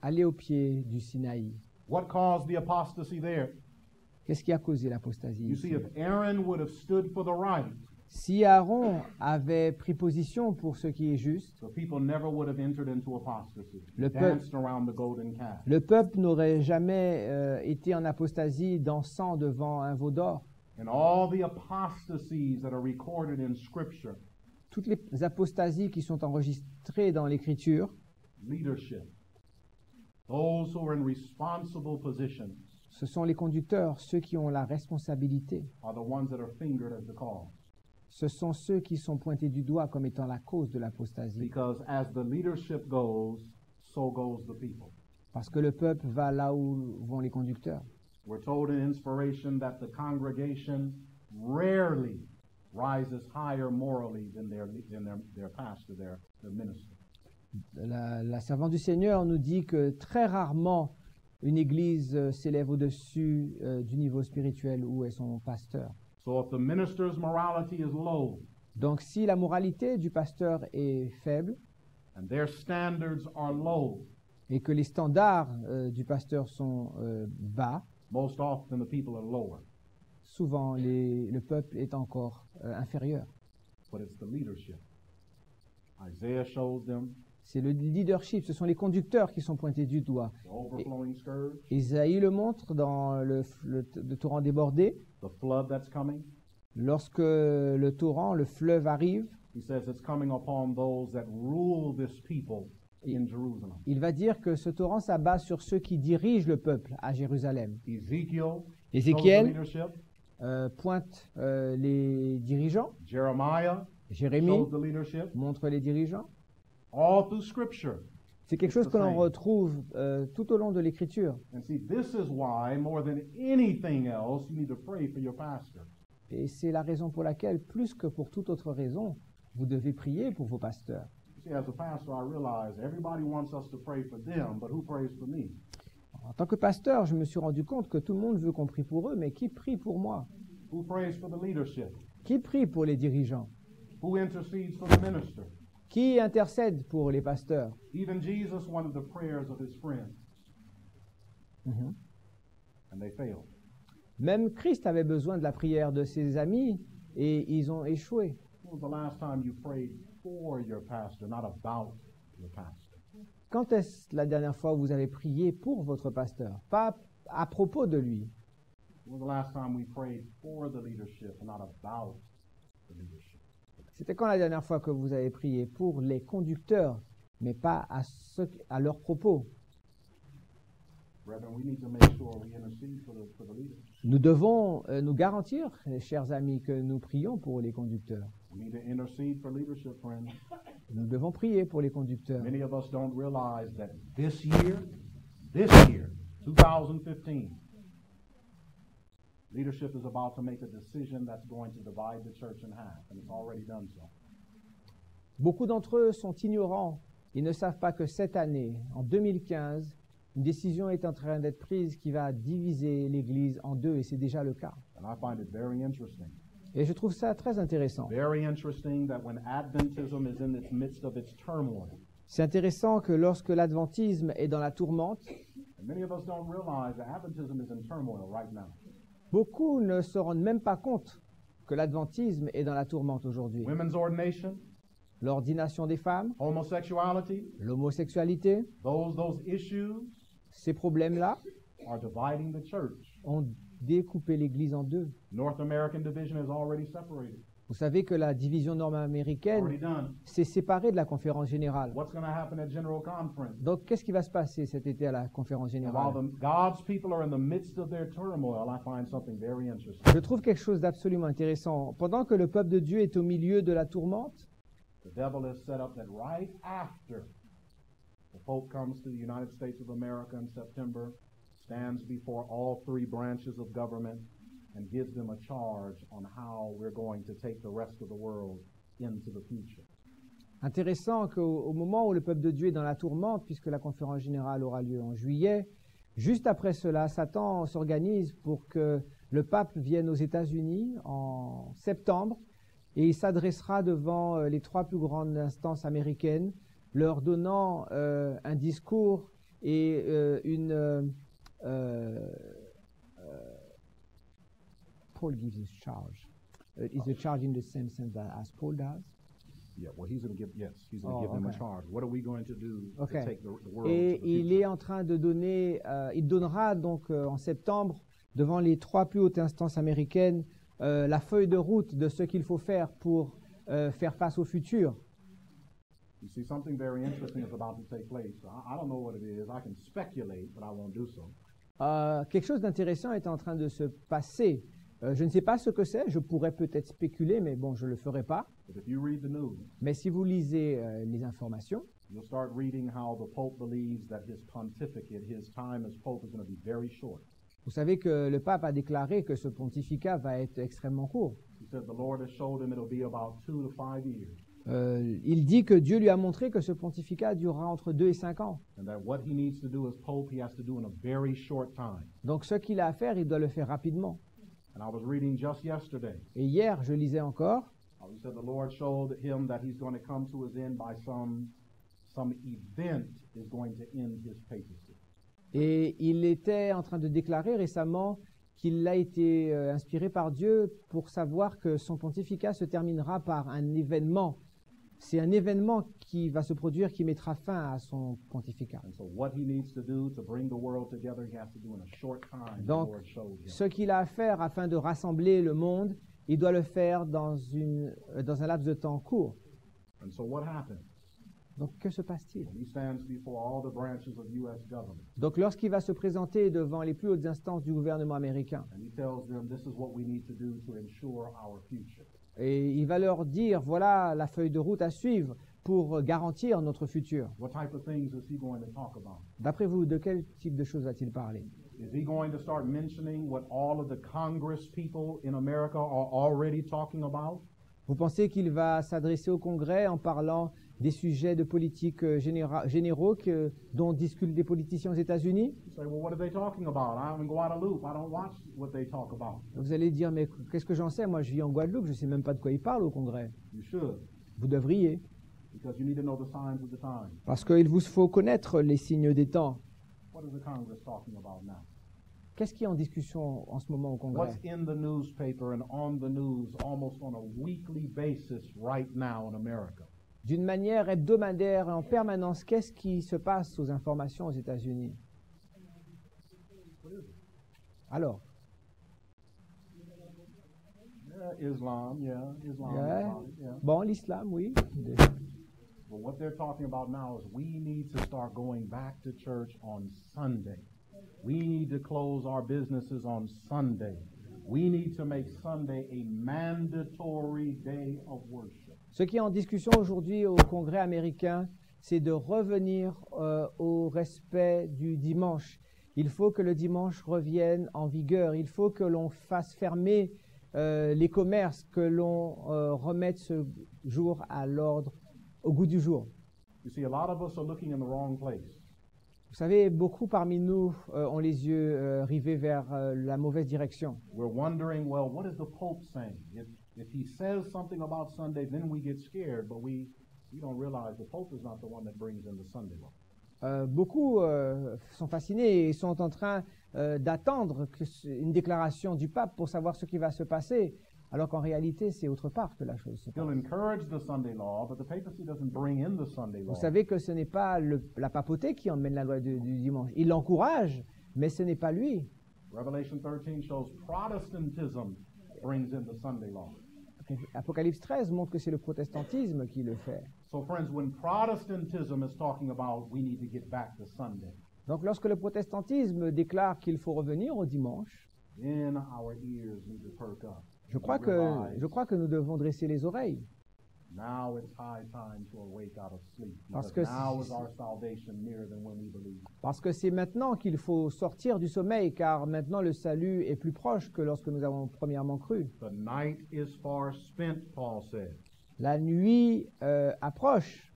B: Allez au pied du Sinaï.
A: What caused the apostasy there?
B: Qu'est-ce qui a causé l'apostasie
A: You
B: ici?
A: see, if Aaron would have stood for the right,
B: Si Aaron avait pris position pour ce qui est juste,
A: the people never would have entered into apostasy.
B: Le
A: Danced around the golden calf.
B: le peuple n'aurait jamais été en apostasie dansant devant un veau d'or.
A: And all the apostasies that are recorded in Scripture,
B: Toutes les apostasies qui sont enregistrées dans l'Écriture,
A: leadership, those who are in responsible positions
B: ce sont les conducteurs, ceux qui ont la responsabilité.
A: are the ones that are fingered as the cause.
B: Ce sont ceux qui sont pointés du doigt comme étant la cause de l'apostasie.
A: Because as the leadership goes, so goes the people.
B: Parce que le peuple va là où vont les conducteurs.
A: We're told in inspiration that the congregation rarely rises higher morally than their pastor, their minister.
B: La servante du Seigneur nous dit que très rarement une église s'élève au-dessus du niveau spirituel où est son pasteur.
A: So if the minister's morality is low
B: Donc si la moralité du pasteur est faible
A: and their standards are low,
B: et que les standards du pasteur sont bas,
A: Most often the people are lower,
B: Souvent, le peuple est encore inférieur.
A: but it's the leadership. Isaiah shows them
B: C'est le leadership, ce sont les conducteurs qui sont pointés du doigt.
A: the overflowing scourge,
B: Isaïe le montre dans le torrent débordé.
A: the flood that's coming.
B: Lorsque le torrent, le fleuve arrive,
A: He says it's coming upon those that rule this people in Jerusalem.
B: il va dire que ce torrent s'abat sur ceux qui dirigent le peuple à Jérusalem.
A: Ezekiel shows the
B: Ézéchiel
A: leadership.
B: pointe les dirigeants.
A: Jeremiah
B: Jérémie
A: shows the leadership.
B: montre les dirigeants.
A: All through Scripture.
B: C'est quelque chose que l'on
A: Same.
B: retrouve tout au long de l'Écriture.
A: And see, this is why, more than anything else, you need to pray for your pastor.
B: Et c'est la raison pour laquelle, plus que pour toute autre raison, vous devez prier pour vos pasteurs.
A: You see, as a pastor, I realize everybody wants us to pray for them, but who prays for me?
B: En tant que pasteur, je me suis rendu compte que tout le monde veut qu'on prie pour eux, mais qui prie pour moi?
A: Who prays for the leadership?
B: Qui prie pour les dirigeants?
A: Who intercedes for the minister?
B: Qui intercède pour les pasteurs?
A: Even Jesus wanted the prayers of his friends, and they failed.
B: Même Christ avait besoin de la prière de ses amis et ils ont échoué.
A: When was the last time you prayed for your pastor, not about your pastor?
B: Quand est-ce la dernière fois où vous avez prié pour votre pasteur? Pas à propos de lui.
A: When was the last time we prayed for the leadership and not about the leadership?
B: C'était quand la dernière fois que vous avez prié pour les conducteurs, mais pas à leurs propos?
A: Brethren, we need to make sure we intercede for the leaders.
B: Nous devons nous garantir, chers amis, que nous prions pour les conducteurs.
A: We need to intercede for leadership, friends.
B: Nous devons prier pour les conducteurs.
A: Many of us don't realize that this year, 2015, leadership is about to make a decision that's going to divide the church in half, and it's already done so.
B: Beaucoup d'entre eux sont ignorants. Ils ne savent pas que cette année, en 2015, une décision est en train d'être prise qui va diviser l'Église en deux, et c'est déjà le cas.
A: And I find it very interesting.
B: Et je trouve ça très intéressant.
A: Very interesting that when Adventism is in the midst of its turmoil,
B: C'est intéressant que lorsque l'adventisme est dans la tourmente,
A: and many of us don't realize that Adventism is in turmoil right now.
B: beaucoup ne se rendent même pas compte que l'adventisme est dans la tourmente aujourd'hui.
A: Women's ordination,
B: L'ordination des femmes,
A: homosexuality,
B: l'homosexualité,
A: those issues
B: ces problèmes-là
A: are dividing the church.
B: ont découpé l'Église en deux.
A: North American division is already separated,
B: Vous savez que la division
A: already
B: nord-américaine
A: done.
B: s'est séparée de la conférence générale.
A: What's going to happen at General Conference?
B: Donc, qu'est-ce qui va se passer cet été à la conférence
A: While
B: générale?
A: God's people are in the midst of their turmoil, I find something very interesting.
B: Je trouve quelque chose d'absolument intéressant. Pendant que le peuple de Dieu est au milieu de la tourmente,
A: The devil has set up that right after the Pope comes to the United States of America in September, stands before all three branches of government, and gives them a charge on how we're going to take the rest of the world into the future.
B: intéressant qu'au moment où le peuple de Dieu est dans la tourmente, puisque la conférence générale aura lieu en juillet, juste après cela, Satan s'organise pour que le pape vienne aux États-Unis en septembre et il s'adressera devant les trois plus grandes instances américaines, leur donnant un discours et Paul gives his charge. Is the charge in the same sense as Paul does?
A: Yeah, well, he's going to give
B: Oh,
A: them a
B: okay.
A: charge. What are we going to do
B: Okay.
A: to take the world
B: Et
A: to the
B: il
A: future?
B: est en train de donner, il donnera donc en septembre, devant les trois plus hautes instances américaines, la feuille de route de ce qu'il faut faire pour faire face au futur.
A: You see, something very interesting is about to take place. I don't know what it is. I can speculate, but I won't do so.
B: Quelque chose d'intéressant est en train de se passer. Je ne sais pas ce que c'est, je pourrais peut-être spéculer, mais bon, je ne le ferai pas.
A: But if you read the news,
B: Mais si vous lisez les informations,
A: you'll start reading how the Pope believes that his pontificate, his time as Pope, is going to be very short.
B: vous savez que le pape a déclaré que ce pontificat va être extrêmement court.
A: He said the Lord has showed him it'll be about 2 to 5 years,
B: Il dit que Dieu lui a montré que ce pontificat durera entre 2 et 5 ans.
A: and that what he needs to do as Pope, he has to do in a very short time.
B: Donc ce qu'il a à faire, il doit le faire rapidement.
A: And I was reading just yesterday.
B: Et hier, je lisais encore,
A: He said the Lord showed him that he's going to come to his end by some event is going to end his papacy.
B: Et il était en train de déclarer récemment qu'il a été inspiré par Dieu pour savoir que son pontificat se terminera par un événement. C'est un événement qui va se produire qui mettra fin à son pontificat.
A: And so what he needs to do to bring the world together, he has to do in a short time. The
B: Donc,
A: Lord showed him.
B: ce qu'il a à faire afin de rassembler le monde, il doit le faire dans un laps de temps court.
A: And so what happened?
B: Donc, que se passe-t-il?
A: When he stands before all the branches of U.S. government,
B: Donc, lorsqu'il va se présenter devant les plus hautes instances du gouvernement américain,
A: and he tells them, this is what we need to do to ensure our future.
B: et il va leur dire, voilà la feuille de route à suivre pour garantir notre futur.
A: What type of things is he going to talk about?
B: D'après vous, de quel type de choses va-t-il parler?
A: Is he going to start mentioning what all of the Congress people in America are already talking about?
B: Vous pensez qu'il va s'adresser au Congrès en parlant des sujets de politique généraux dont discutent les politiciens aux États-Unis?
A: You say, well, what are they talking about? I'm in Guadeloupe. I don't watch what they talk about.
B: Vous allez dire, mais qu'est-ce que j'en sais? Moi, je vis en Guadeloupe, je ne sais même pas de quoi ils parlent au Congrès.
A: You should,
B: Vous devriez,
A: because you need to know the signs of the time.
B: parce qu'il vous faut connaître les signes des temps.
A: What is the Congress talking about now?
B: Qu'est-ce qui est en discussion en ce moment au Congrès?
A: What's in the newspaper and on the news almost on a weekly basis right now in America?
B: D'une manière hebdomadaire et en permanence, qu'est-ce qui se passe aux informations aux États-Unis? Alors,
A: Islam, Islam.
B: Yeah.
A: about it, yeah.
B: bon, l'islam, oui.
A: But what they're talking about now is we need to start going back to church on Sunday. We need to close our businesses on Sunday. We need to make Sunday a mandatory day of worship.
B: Ce qui est en discussion aujourd'hui au Congrès américain, c'est de revenir au respect du dimanche. Il faut que le dimanche revienne en vigueur. Il faut que l'on fasse fermer les commerces, que l'on remette ce jour à l'ordre, au goût du jour.
A: You see, a lot of us are looking in the wrong place.
B: Vous savez, beaucoup parmi nous ont les yeux rivés vers la mauvaise direction.
A: We're wondering, well, what is the Pope saying? If he says something about Sunday, then we get scared, but we don't realize the Pope is not the one that brings in the Sunday law.
B: Beaucoup sont fascinés et sont en train d'attendre une déclaration du pape pour savoir ce qui va se passer, alors qu'en réalité, c'est autre part que la chose se passe.
A: He'll encourage the Sunday law, but the papacy doesn't bring in the Sunday law.
B: Vous savez que ce n'est pas la papauté qui emmène la loi du dimanche. Il l'encourage, mais ce n'est pas lui.
A: Revelation 13 shows Protestantism brings in the Sunday law.
B: Apocalypse 13 montre que c'est le protestantisme qui le fait.
A: So, friends, when Protestantism is talking about we need to get back to Sunday,
B: Donc lorsque le protestantisme déclare qu'il faut revenir au dimanche,
A: then our ears need to perk up.
B: je crois que nous devons dresser les oreilles.
A: Now it's high time to awake out of sleep.
B: Parce
A: Because
B: que
A: now
B: si-
A: is our salvation nearer than when we believed.
B: Parce que c'est maintenant qu'il faut sortir du sommeil, car maintenant le salut est plus proche que lorsque nous avons premièrement cru.
A: The night is far spent, Paul says.
B: La nuit approche,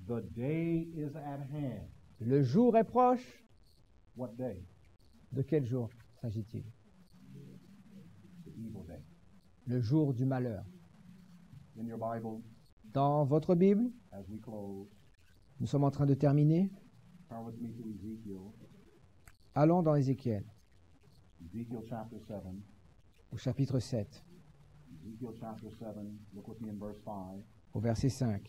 A: The day is at hand.
B: le jour est proche.
A: What day?
B: De quel jour s'agit-il?
A: The evil day.
B: Le jour du malheur.
A: In your Bible,
B: Dans votre Bible,
A: as we close,
B: nous sommes en train de terminer.
A: turn with me to Ezekiel.
B: Allons dans Ézéchiel,
A: Ezekiel chapter 7.
B: au chapitre 7,
A: Ezekiel chapter 7. Look with me in verse 5.
B: au verset 5.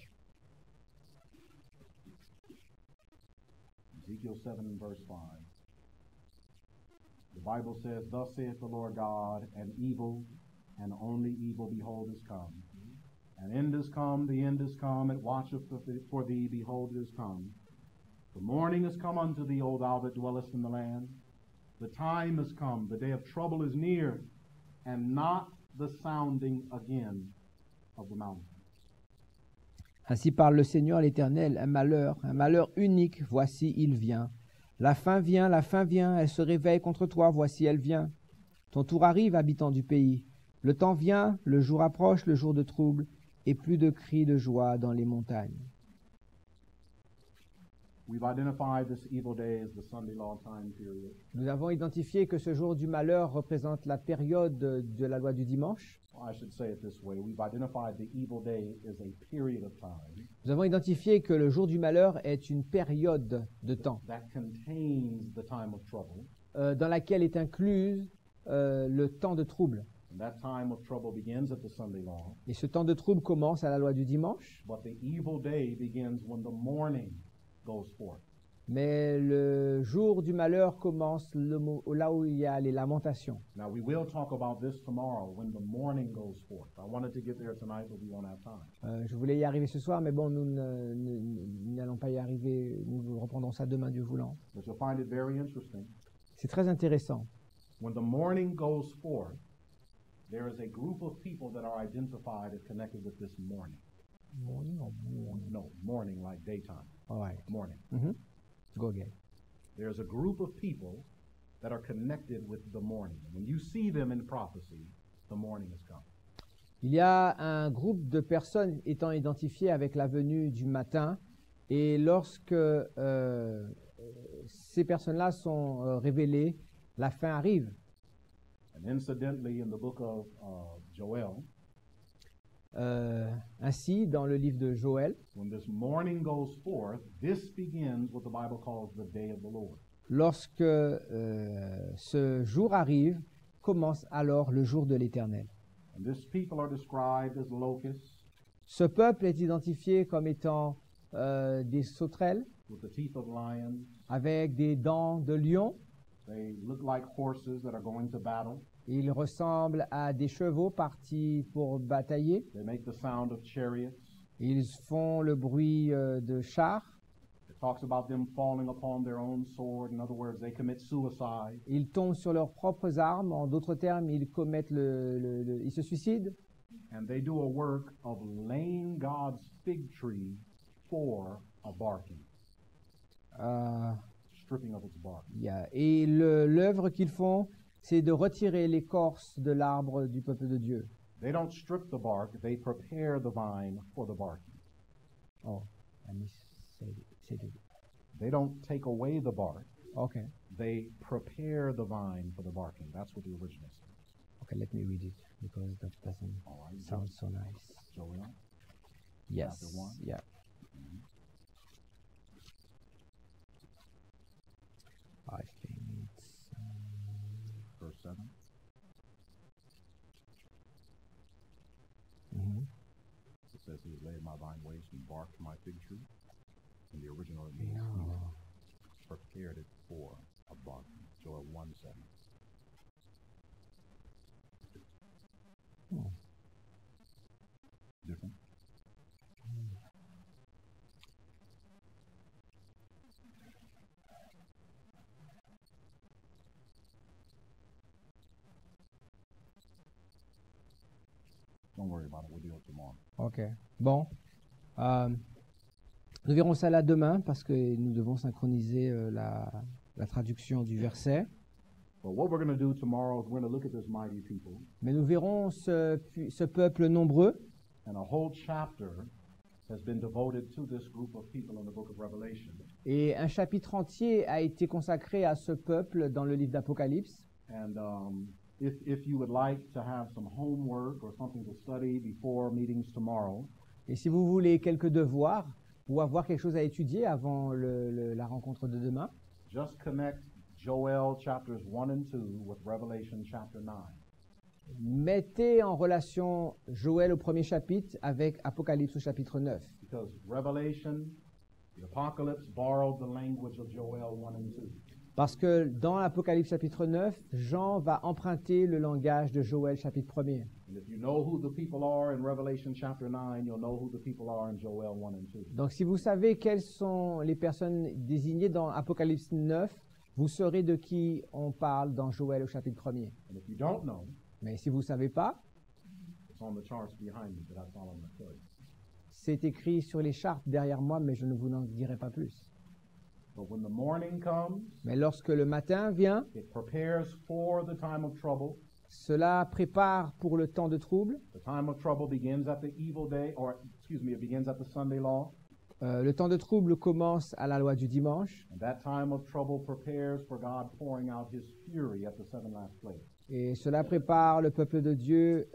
A: Ezekiel 7 and verse 5. The Bible says, Thus saith the Lord God, an evil and only evil, behold, is come. An end is come, the end is come, it watcheth for thee, behold, it is come. The morning is come unto thee, O thou that dwellest in the land. The time is come, the day of trouble is near, and not the sounding again of the mountain.
B: Ainsi parle le Seigneur l'Éternel, un malheur unique, voici il vient. La fin vient, elle se réveille contre toi, voici elle vient. Ton tour arrive, habitant du pays. Le temps vient, le jour approche, le jour de trouble, et plus de cris de joie dans les montagnes.
A: We've identified this evil day as the Sunday law time period.
B: Nous avons identifié que ce jour du malheur représente la période de la loi du dimanche.
A: Well, I should say it this way. We've identified the evil day as a period of time
B: Nous avons identifié que le jour du malheur est une période de temps
A: that contains the time of trouble.
B: dans laquelle est incluse le temps de trouble.
A: And that time of trouble begins at the Sunday law,
B: Et ce temps de trouble commence à la loi du dimanche,
A: but the evil day begins when the morning goes forth.
B: mais le jour du malheur commence là où il y a les lamentations.
A: Now, we will talk about this tomorrow when the morning goes forth. I wanted to get there tonight, but we won't have time.
B: Je voulais y arriver ce soir, mais bon, nous n'allons pas y arriver. Nous reprendrons ça demain, Dieu voulant.
A: But you'll find it very interesting.
B: C'est très intéressant.
A: When the morning goes forth, there is a group of people that are identified as connected with this morning. No, morning like daytime.
B: All right.
A: Morning.
B: Go again.
A: There's a group of people that are connected with the morning. When you see them in prophecy, the morning has come.
B: Il y a un groupe de personnes étant identifiées avec la venue du matin, et lorsque ces personnes-là sont révélées, la fin arrive.
A: And incidentally, in the book of Joel,
B: Ainsi, dans le livre de Joël,
A: when this morning goes forth, this begins what the Bible calls the day of the Lord.
B: lorsque ce jour arrive, commence alors le jour de l'Éternel.
A: And this people are described as locusts
B: Ce peuple est identifié comme étant des sauterelles
A: with the teeth of lions.
B: avec des dents de lion.
A: They look like horses that are going to battle.
B: Ils ressemblent à des chevaux partis pour batailler.
A: They make the sound of chariots.
B: Ils font le bruit de chars.
A: It talks about them falling upon their own sword. In other words, they commit suicide.
B: Ils tombent sur leurs propres armes. En d'autres termes, ils commettent ils se suicident.
A: And they do a work of laying God's fig tree for a barking, stripping of its bark.
B: Et l'œuvre qu'ils font, c'est de retirer l'écorce de l'arbre du peuple de Dieu.
A: They don't strip the bark, they prepare the vine for the barking.
B: Oh, I missaid it.
A: They don't take away the bark,
B: Okay.
A: they prepare the vine for the barking. That's what the original says.
B: Okay, let me read it because that doesn't
A: All right,
B: sound so nice.
A: Joel,
B: Yes.
A: Chapter 1.
B: Yeah. I think it's
A: verse 7. It says, He has laid my vine waste and barked my fig tree. In the original, it means He prepared it for a barking. Joel 1:7. Different. Don't worry about it. We'll deal with it tomorrow.
B: Ok. Bon. Nous verrons ça là demain parce que nous devons synchroniser la traduction du verset.
A: But what we're going to do tomorrow is we're going to look at this mighty people,
B: Mais nous verrons ce peuple nombreux.
A: and a whole chapter has been devoted to this group of people in the book of Revelation.
B: Et un chapitre entier a été consacré à ce peuple dans le livre d'Apocalypse.
A: And if you would like to have some homework or something to study before meetings tomorrow,
B: Et si vous voulez quelques devoirs ou avoir quelque chose à étudier avant la rencontre de demain,
A: just connect Joel chapters 1 and 2 with Revelation chapter 9.
B: mettez en relation Joël au premier chapitre avec Apocalypse au chapitre 9.
A: Because Revelation, the Apocalypse borrowed the language of Joel 1 and 2.
B: Parce que dans l'Apocalypse chapitre 9, Jean va emprunter le langage de Joël chapitre 1er.
A: And if you know who the people are in Revelation chapter 9, you'll know who the people are in Joel 1 and 2.
B: Donc si vous savez quelles sont les personnes désignées dans Apocalypse 9, vous saurez de qui on parle dans Joël au chapitre 1er.
A: And if you don't know,
B: Mais si vous ne savez pas,
A: it's on the charts behind me, but that's all I'm going to tell you.
B: c'est écrit sur les chartes derrière moi, mais je ne vous en dirai pas plus.
A: But when the morning comes,
B: Mais lorsque le matin vient,
A: it prepares for the time of trouble.
B: cela prépare pour le temps de trouble.
A: The time of trouble begins at the evil day, or excuse me, it begins at the Sunday law.
B: Le temps de trouble commence à la loi du dimanche,
A: And that time of trouble prepares for God pouring out his fury at the seven last plagues.
B: et cela prépare le peuple de Dieu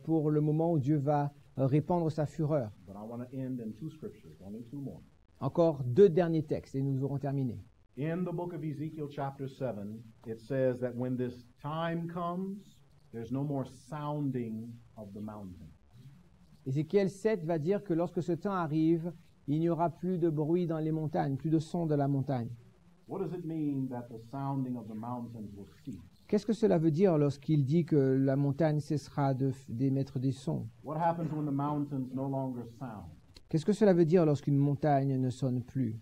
B: pour le moment où Dieu va répandre sa fureur.
A: But I want to end in two scriptures, only two more.
B: Encore 2 derniers textes et nous aurons terminé.
A: In the book of Ezekiel chapter 7, it says that when this time comes, there's no more sounding of the mountain.
B: Ézéchiel 7 va dire que lorsque ce temps arrive, il n'y aura plus de bruit dans les montagnes, plus de son de la montagne.
A: What does it mean that the sounding of the mountains will cease?
B: Qu'est-ce que cela veut dire lorsqu'il dit que la montagne cessera d'émettre des sons?
A: What happens when the mountains no longer sound?
B: Qu'est-ce que cela veut dire lorsqu'une montagne ne sonne plus?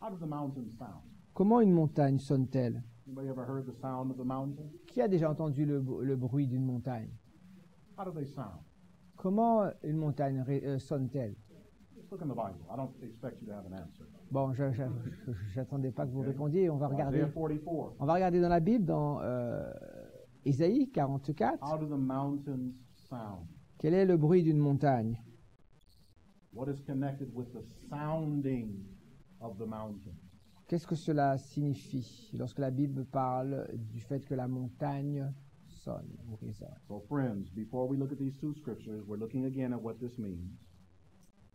A: How does the mountain sound?
B: Comment une montagne sonne-t-elle?
A: Anybody ever heard the sound of the mountain?
B: Qui a déjà entendu le bruit d'une montagne?
A: How do they sound?
B: Comment une montagne sonne-t-elle?
A: Just look in the Bible. I don't expect you to have an answer.
B: Bon, j'attendais pas que vous répondiez. On va regarder.
A: Isaiah 44.
B: On va regarder dans la Bible, dans Ésaïe 44.
A: How do the mountains sound?
B: Quel est le bruit d'une montagne?
A: What is connected with the sounding of the mountain?
B: Qu'est-ce que cela signifie lorsque la Bible parle du fait que la montagne sonne ou résonne?
A: So, friends, before we look at these two scriptures, we're looking again at what this means.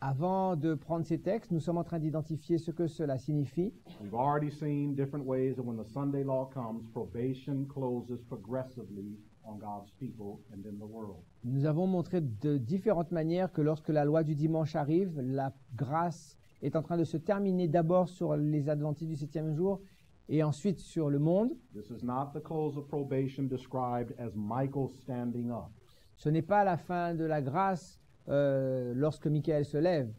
B: Avant de prendre ces textes, nous sommes en train d'identifier ce que cela signifie.
A: We've already seen different ways that when the Sunday law comes, probation closes progressively on God's people and in the world.
B: Nous avons montré de différentes manières que lorsque la loi du dimanche arrive, la grâce est en train de se terminer d'abord sur les adventistes du 7e jour et ensuite sur le monde.
A: This is not the close of probation described as Michael standing up.
B: Ce n'est pas la fin de la grâce lorsque Michael se lève.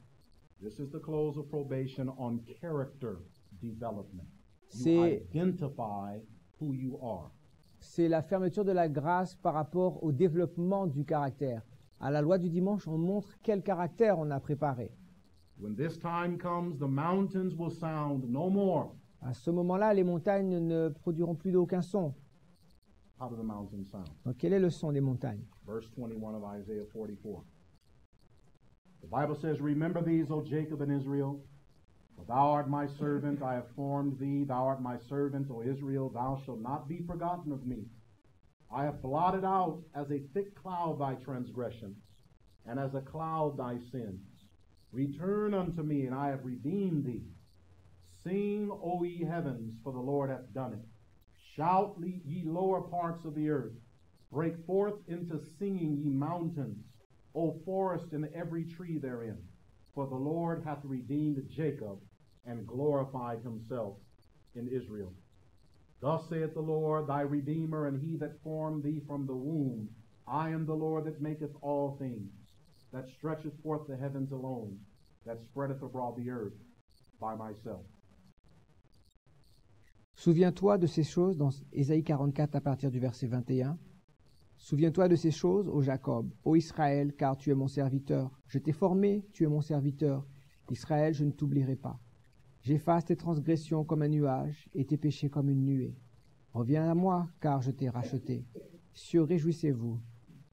A: This is the close of probation on character development. You
B: C'est
A: identify who you are.
B: c'est la fermeture de la grâce par rapport au développement du caractère. À la loi du dimanche, on montre quel caractère on a préparé.
A: When this time comes, the mountains will sound no more.
B: À ce moment-là, les montagnes ne produiront plus d'aucun son.
A: How do the mountains sound?
B: Donc, quel est le son des montagnes?
A: Verse 21 of Isaiah 44. The Bible says, Remember these, O Jacob and Israel, for thou art my servant, I have formed thee, thou art my servant, O Israel, thou shalt not be forgotten of me. I have blotted out as a thick cloud thy transgressions, and as a cloud thy sins. Return unto me, and I have redeemed thee. Sing, O ye heavens, for the Lord hath done it. Shout, ye lower parts of the earth. Break forth into singing, ye mountains, O forest and every tree therein. For the Lord hath redeemed Jacob, and glorified himself in Israel. Thus saith the Lord, thy Redeemer, and he that formed thee from the womb. I am the Lord that maketh all things, that stretcheth forth the heavens alone, that spreadeth abroad the earth by myself.
B: Souviens-toi de ces choses dans Ésaïe 44 à partir du verset 21. Souviens-toi de ces choses, ô Jacob, ô Israël, car tu es mon serviteur. Je t'ai formé, tu es mon serviteur. Israël, je ne t'oublierai pas. J'efface tes transgressions comme un nuage et tes péchés comme une nuée. Reviens à moi, car je t'ai racheté. Cieux, réjouissez-vous,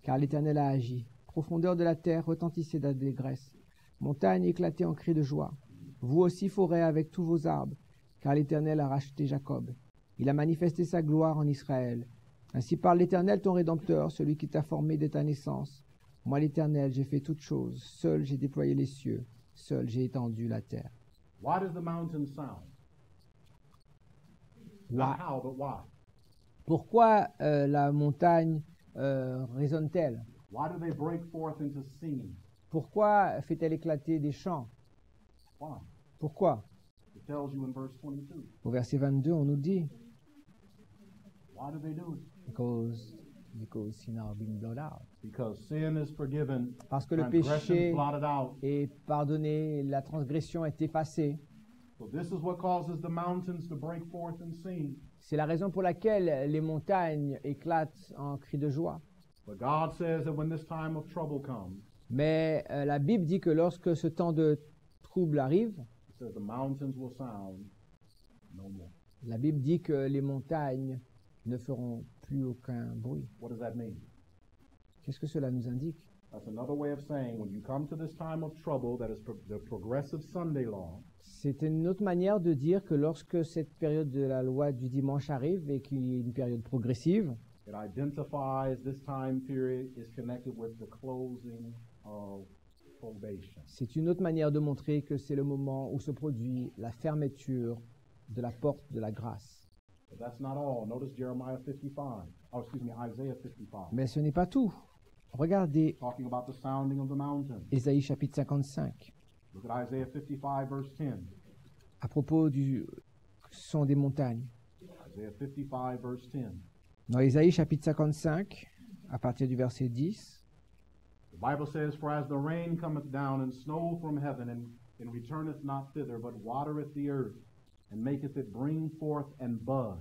B: car l'Éternel a agi. Profondeur de la terre, retentissez d'allégresse. Montagne, éclatez en cris de joie. Vous aussi, forêt, avec tous vos arbres, car l'Éternel a racheté Jacob. Il a manifesté sa gloire en Israël. Ainsi parle l'Éternel, ton Rédempteur, celui qui t'a formé dès ta naissance. Moi, l'Éternel, j'ai fait toutes choses. Seul j'ai déployé les cieux. Seul j'ai étendu la terre.
A: Why does the mountain sound? Not how, but why?
B: Pourquoi la montagne résonne-t-elle?
A: Why do they break forth into singing?
B: Pourquoi fait-elle éclater des chants?
A: Why?
B: Pourquoi?
A: It tells you in verse 22.
B: Au verset 22, on nous dit
A: Why do they do it?
B: because sin has been blotted out.
A: Because sin is forgiven,
B: Parce que le
A: transgression
B: péché
A: blotted out.
B: est pardonné, la transgression est effacée.
A: So this is what causes the mountains to break forth and sing.
B: C'est la raison pour laquelle les montagnes éclatent en cris de joie.
A: But God says that when this time of trouble comes,
B: Mais la Bible dit que lorsque ce temps de trouble arrive,
A: it says the mountains will sound no more.
B: la Bible dit que les montagnes ne feront plus aucun bruit.
A: What does that mean?
B: Qu'est-ce que cela nous indique?
A: That's another way of saying when you come to this time of trouble, that is the progressive Sunday law,
B: C'est une autre manière de dire que lorsque cette période de la loi du dimanche arrive et qu'il y a une période progressive,
A: it identifies this time period is connected with the closing of probation.
B: c'est une autre manière de montrer que c'est le moment où se produit la fermeture de la porte de la grâce.
A: But that's not all. Notice Jeremiah 55. Oh, excuse me, Isaiah 55.
B: Mais ce n'est pas tout. Regardez
A: Talking about the sounding of the mountain.
B: Ésaïe chapitre 55,
A: Look at Isaiah 55, verse 10.
B: à propos du son des montagnes.
A: Isaiah 55, verse 10.
B: Dans Ésaïe chapitre 55, à partir du verset 10,
A: The Bible says, For as the rain cometh down and snow from heaven, and returneth not thither, but watereth the earth, and maketh it bring forth and bud,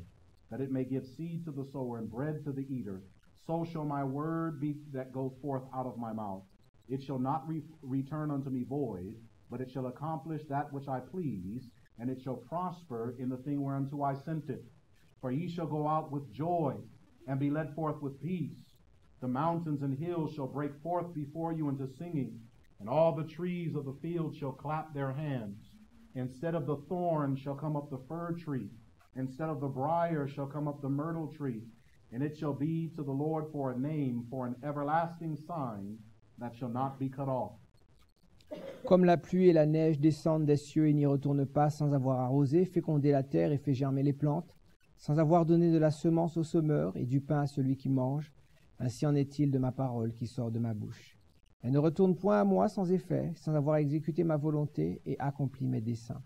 A: that it may give seed to the sower and bread to the eater, so shall my word be that goes forth out of my mouth. It shall not return unto me void, but it shall accomplish that which I please, and it shall prosper in the thing whereunto I sent it. For ye shall go out with joy, and be led forth with peace. The mountains and hills shall break forth before you into singing, and all the trees of the field shall clap their hands. Instead of the thorn shall come up the fir tree, instead of the brier shall come up the myrtle tree, and it shall be to the Lord for a name, for an everlasting sign that shall not be cut off.
B: comme la pluie et la neige descendent des cieux et n'y retournent pas sans avoir arrosé, fécondé la terre et fait germer les plantes, sans avoir donné de la semence au semeur et du pain à celui qui mange, ainsi en est-il de ma parole qui sort de ma bouche. Elle ne retourne point à moi sans effet, sans avoir exécuté ma volonté et accompli mes desseins.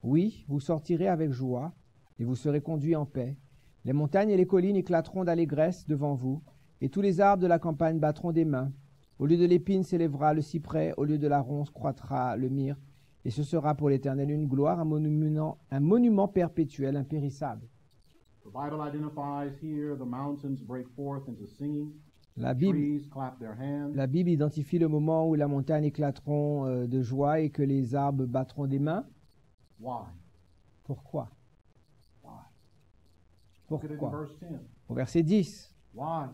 B: Oui, vous sortirez avec joie, et vous serez conduits en paix. Les montagnes et les collines éclateront d'allégresse devant vous, et tous les arbres de la campagne battront des mains. Au lieu de l'épine s'élèvera le cyprès, au lieu de la ronce croîtra le myrrhe, et ce sera pour l'Éternel une gloire, un monument perpétuel, impérissable.
A: The Bible identifies here the mountains break forth into singing,
B: La Bible
A: trees clap their hands.
B: La Bible identifie le moment où la montagne éclateront de joie et que les arbres battront des mains.
A: Why?
B: Pourquoi?
A: Why? Look at it in
B: Pourquoi?
A: verse 10.
B: Au verset 10.
A: Why?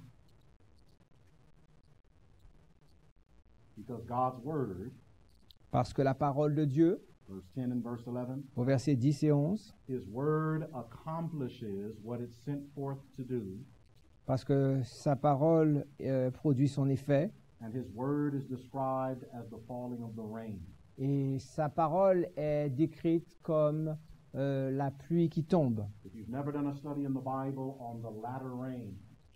A: Because God's word,
B: Parce que la parole de Dieu,
A: verse 10 and verse 11,
B: au verset 10 et 11,
A: His word accomplishes what it's sent forth to do,
B: parce que sa parole produit son effet,
A: and His word is described as the falling of the rain.
B: et sa parole est décrite comme la pluie qui tombe.
A: If you've never done a study in the Bible on the latter rain,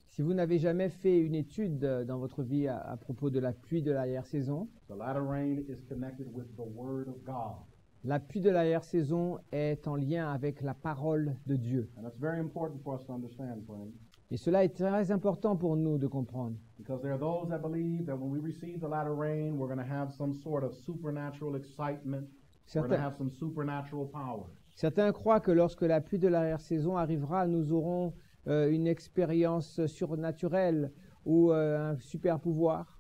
B: Si vous n'avez jamais fait une étude dans votre vie à propos de la pluie de l'arrière-saison,
A: the latter rain is connected with the word of God.
B: la pluie de l'arrière-saison est en lien avec la parole de Dieu.
A: And that's very important for us to understand, friends,
B: Et cela est très important pour nous de comprendre.
A: because there are those that believe that when we receive the latter rain, we're going to have some sort of supernatural excitement. We're going to
B: Certains,
A: have some supernatural powers.
B: certains croient que lorsque la pluie de l'arrière-saison arrivera, nous aurons une expérience surnaturelle ou un super pouvoir.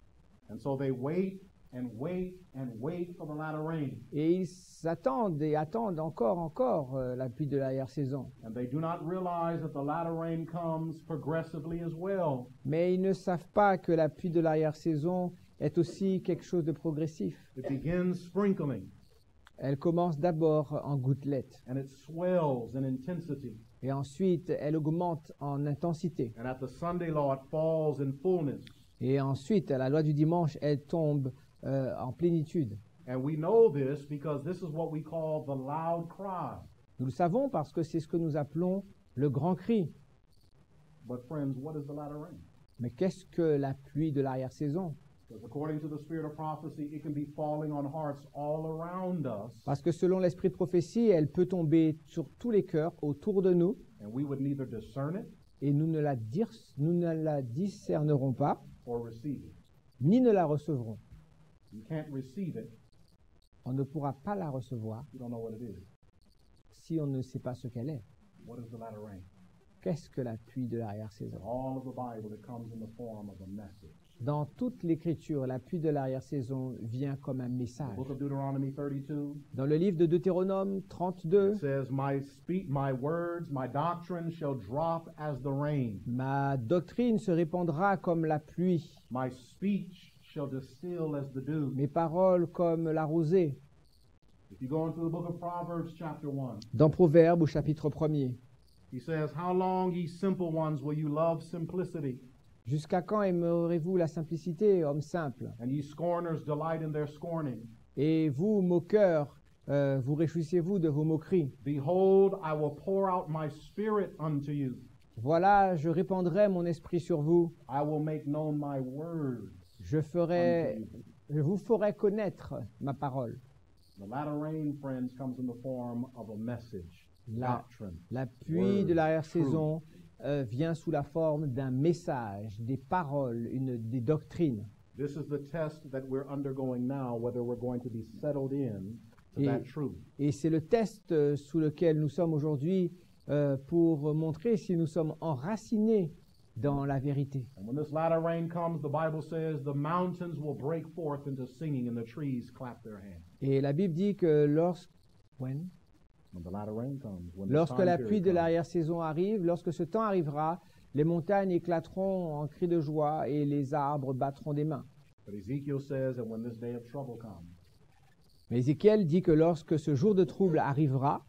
A: And so they wait and wait and wait for the latter rain.
B: Et ils s'attendent et attendent encore la pluie de l'arrière-saison.
A: And they do not realize that the latter rain comes progressively as well.
B: Mais ils ne savent pas que la pluie de l'arrière-saison est aussi quelque chose de progressif.
A: It begins sprinkling,
B: Elle commence d'abord en gouttelettes
A: and it swells in intensity.
B: et ensuite elle augmente en intensité.
A: And at the Sunday law, it falls in fullness.
B: Et ensuite, à la loi du dimanche, elle tombe en plénitude.
A: And we know this because this is what we call the loud cry.
B: Nous le savons parce que c'est ce que nous appelons le grand cri.
A: But friends, what is the latter rain?
B: Mais qu'est-ce que la pluie de l'arrière-saison?
A: Because according to the spirit of prophecy, it can be falling on hearts all around us,
B: Parce que selon l'esprit de prophétie, elle peut tomber sur tous les cœurs autour de nous
A: and we would neither discern it
B: et nous ne la discernerons pas,
A: or receive it.
B: ni ne la recevrons.
A: You can't receive it
B: On ne pourra pas la recevoir
A: if you don't know what it is.
B: si on ne sait pas ce qu'elle est.
A: What is the latter rain?
B: Qu'est-ce que la pluie de l'arrière-saison?
A: All of the Bible, it comes in the form of a message.
B: Dans toute l'Écriture, la pluie de l'arrière-saison vient comme un
A: The
B: message.
A: book of Deuteronomy 32,
B: Dans le livre de Deutéronome 32,
A: it says, my words, my doctrine shall drop as the rain.
B: ma doctrine se répandra comme la pluie.
A: My speech shall distill as the dew.
B: mes paroles comme la rosée.
A: If you go into the book of Proverbs, chapter 1,
B: Dans Proverbes au chapitre 1er.
A: he says, How long, ye simple ones, will you love simplicity?
B: Jusqu'à quand aimerez-vous la simplicité, homme simple?
A: And ye scorners delight in their scorning.
B: Et vous, moqueurs, vous réjouissez-vous de vos moqueries?
A: Behold, I will pour out my spirit unto you.
B: Voilà, je répandrai mon esprit sur vous.
A: I will make known my word
B: Je
A: unto you.
B: vous ferai connaître ma parole.
A: The latter rain, friends, comes in the form of a message, doctrine.
B: La pluie
A: Word,
B: de l'arrière-saison vient sous la forme d'un message, des paroles, des doctrines.
A: This is the test that we're undergoing now, whether we're going to be settled in to
B: Et,
A: that truth.
B: et c'est le test sous lequel nous sommes aujourd'hui pour montrer si nous sommes enracinés dans la vérité.
A: And when this latter rain comes, the Bible says the mountains will break forth into singing and the trees clap their hands.
B: Et la Bible dit que
A: When the latter rain comes, when this
B: lorsque
A: time
B: la
A: period
B: pluie de
A: comes.
B: l'arrière-saison arrive, lorsque ce temps arrivera, les montagnes éclateront en cris de joie et les arbres battront des mains.
A: But Ezekiel says that when this day of trouble comes,
B: Mais Ézéchiel dit que lorsque ce jour de trouble arrivera,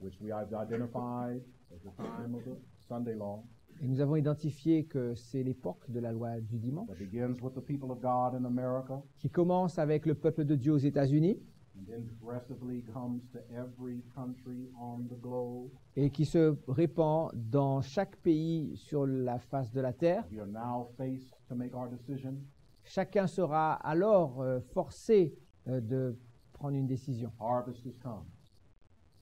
A: which we have identified as the time of the Sunday law,
B: et nous avons identifié que c'est l'époque de la loi du dimanche,
A: that begins with the people of God in America
B: qui commence avec le peuple de Dieu aux États-Unis
A: and then progressively comes to every country on the globe.
B: et qui se répand dans chaque pays sur la face de la terre.
A: We are now faced to make our decision.
B: Chacun sera alors forcé de prendre une décision.
A: Harvest has come.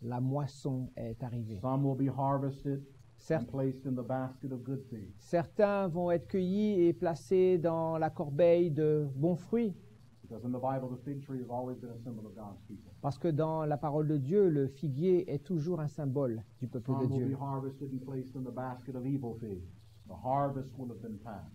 B: La moisson est arrivée.
A: Some will be harvested and
B: Certes,
A: placed in the basket of good things.
B: certains vont être cueillis et placés dans la corbeille de bons fruits,
A: Because in the Bible, the fig tree has always been a symbol of God's people.
B: parce que dans la parole de Dieu, le figuier est toujours un symbole du peuple de
A: Some will be
B: Dieu.
A: harvested and placed in the basket of evil figs. The harvest will have been past.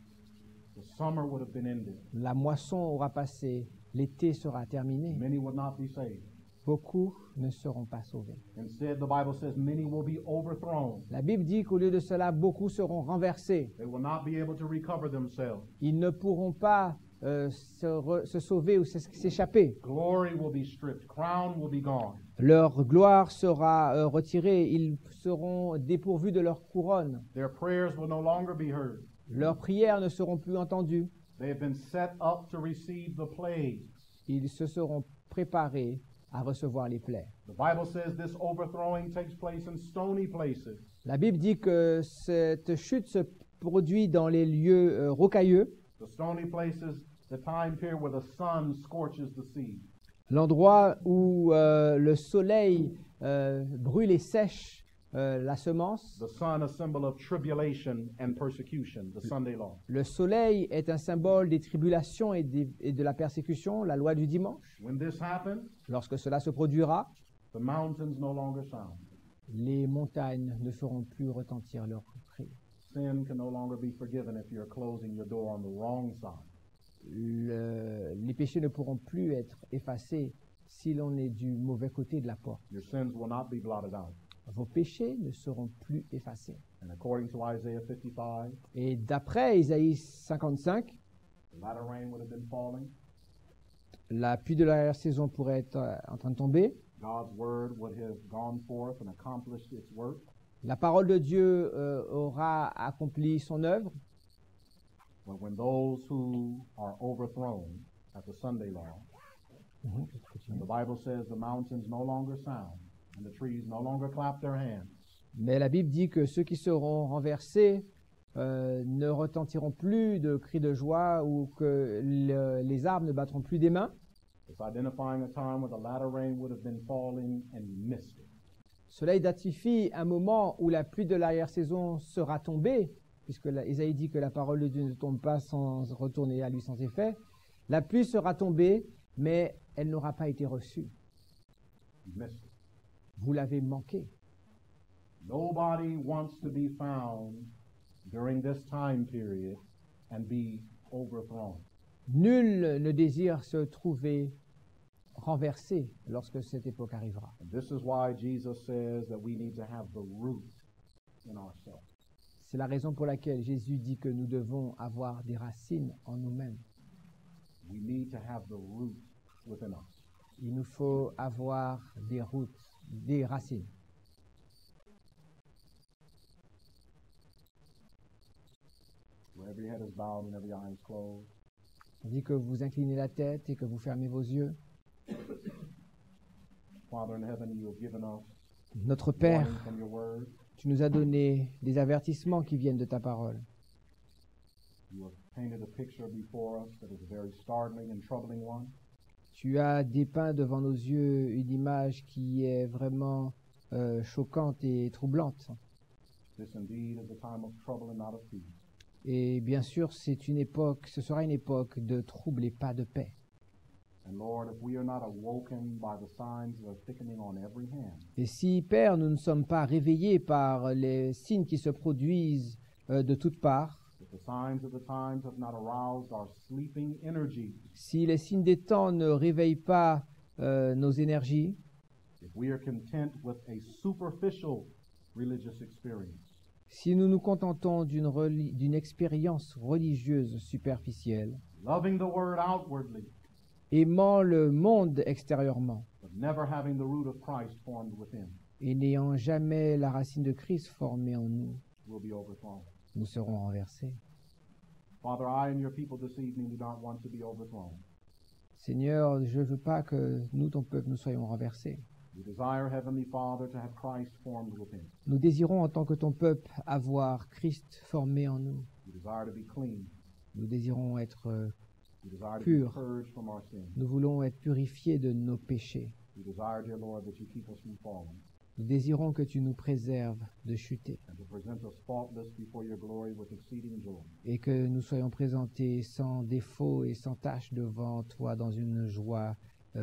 A: The summer would have been ended.
B: La moisson aura passé, l'été sera terminé.
A: Many would not be saved.
B: Beaucoup ne seront pas sauvés.
A: Instead, the Bible says many will be overthrown.
B: La Bible dit qu'au lieu de cela, beaucoup seront renversés.
A: They will not be able to recover themselves.
B: Ils ne pourront pas se sauver ou s'échapper.
A: Glory will be stripped. Crown will be gone.
B: Leur gloire sera retirée. Ils seront dépourvus de leur couronne.
A: Their prayers will no longer be heard.
B: Leurs prières ne seront plus entendues.
A: They have been set up to receive the plagues.
B: Ils se seront préparés à recevoir les plaies.
A: The Bible says this overthrowing takes place in stony places.
B: La Bible dit que cette chute se produit dans les lieux rocailleux,
A: The stony places, the time period where the sun scorches the sea.
B: l'endroit où le soleil brûle et sèche la semence.
A: The sun, a symbol of tribulation and persecution, the Sunday law.
B: Le soleil est un symbole des tribulations et de la persécution, la loi du dimanche.
A: When this happens,
B: Lorsque cela se produira,
A: the mountains no longer sound.
B: les montagnes ne feront plus retentir leurs cris.
A: Sin can no longer be forgiven if you're closing your door on the wrong side.
B: Les péchés ne pourront plus être effacés si l'on est du mauvais côté de la porte.
A: Your sins will not be blotted out.
B: Vos péchés ne seront plus effacés.
A: And according to Isaiah 55,
B: Et d'après Isaïe 55,
A: the latter rain would have been falling.
B: la pluie de l'arrière-saison pourrait être en train de tomber.
A: God's word would have gone forth and accomplished its work.
B: La parole de Dieu aura accompli son œuvre.
A: But when those who are overthrown at the Sunday law, and the Bible says the mountains no longer sound and the trees no longer clap their hands,
B: Mais la Bible dit que ceux qui seront renversés ne retentiront plus de cris de joie ou que les arbres ne battront plus des mains.
A: it's identifying a time where the latter rain would have been falling and you missed it.
B: Cela identifie un moment où la pluie de l'arrière-saison sera tombée, puisque Isaïe dit que la parole de Dieu ne tombe pas sans retourner à lui sans effet. La pluie sera tombée, mais elle n'aura pas été reçue.
A: You missed it.
B: Vous l'avez manqué.
A: Nobody wants to be found during this time period and be overthrown.
B: Nul ne désire se trouver renversé lorsque cette époque arrivera.
A: And this is why Jesus says that we need to have the root in ourselves.
B: C'est la raison pour laquelle Jésus dit que nous devons avoir des racines en nous-mêmes.
A: we need to have the root within us.
B: Il nous faut avoir des routes, des racines.
A: Where every head is bowed and every eye is closed.
B: Tandis que vous inclinez la tête et que vous fermez vos yeux.
A: Father in heaven, you have given us
B: Notre Père,
A: warning from your word.
B: tu nous as donné des avertissements qui viennent de ta parole.
A: You have painted a picture before us that is a very startling and troubling one.
B: Tu as dépeint devant nos yeux une image qui est vraiment choquante et troublante.
A: This indeed is a time of trouble and not of peace.
B: Et bien sûr, ce sera une époque de trouble et pas de paix.
A: And Lord, if we are not awoken by the signs that are thickening on every hand,
B: Et si, Père, nous ne sommes pas réveillés par les signes qui se produisent de toutes parts,
A: if the signs of the times have not aroused our sleeping energies,
B: si les signes des temps ne réveillent pas nos énergies,
A: if we are content with a superficial religious experience,
B: si nous nous contentons d'une expérience religieuse superficielle,
A: loving the word outwardly,
B: aimant le monde extérieurement
A: but never having the root of Christ formed within,
B: et n'ayant jamais la racine de Christ formée en nous,
A: will be overthrown.
B: nous serons renversés.
A: Father, I and your people this evening do not want to be overthrown.
B: Seigneur, je ne veux pas que nous, ton peuple, nous soyons renversés.
A: We desire, Heavenly Father, to have Christ formed within.
B: Nous désirons en tant que ton peuple avoir Christ formé en nous.
A: We desire to be clean.
B: Nous désirons être
A: We desire to
B: pur.
A: be purged from our sins.
B: Nous voulons être purifiés de nos péchés.
A: We desire, dear Lord, that you keep us from falling
B: Nous désirons que tu nous préserves de chuter
A: and to present us faultless before your glory with exceeding joy.
B: et que nous soyons présentés sans défaut et sans tache devant toi dans une joie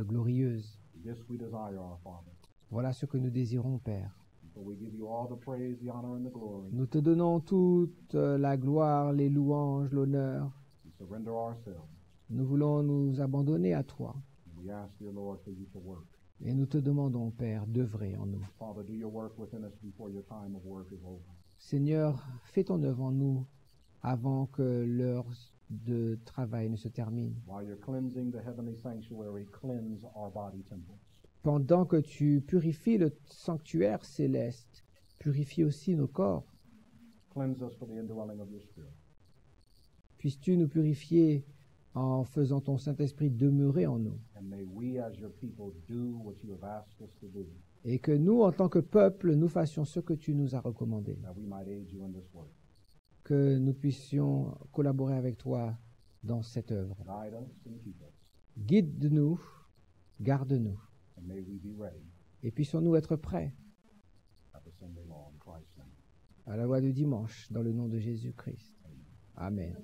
B: glorieuse.
A: This we desire, our Father.
B: Voilà ce que nous désirons, Père.
A: So we give you all the praise, the honor, and the glory.
B: Nous te donnons toute la gloire, les louanges, l'honneur.
A: We surrender ourselves.
B: Nous voulons nous abandonner à toi.
A: And we ask, dear Lord, for you to work.
B: Et nous te demandons, Père, d'œuvrer en nous.
A: Father, do your work within us before your time of work is over.
B: Seigneur, fais ton œuvre en nous avant que l'heure de travail ne se termine.
A: While you're cleansing the heavenly sanctuary, cleanse our body temple.
B: Pendant que tu purifies le sanctuaire céleste, purifie aussi nos corps.
A: Cleanse us for the indwelling of your Spirit.
B: Puisses-tu nous purifier en faisant ton Saint-Esprit demeurer en nous.
A: And may we, as your people, do what you have asked us to do,
B: Et que nous, en tant que peuple, nous fassions ce que tu nous as recommandé.
A: that we might aid you in this work.
B: Que nous puissions collaborer avec toi dans cette œuvre.
A: Guide us and keep us,
B: Guide-nous, garde-nous.
A: and may we be ready
B: Et puissions-nous être prêts
A: at the Sunday law in Christ's name.
B: à la loi du dimanche, dans le nom de Jésus-Christ. Amen.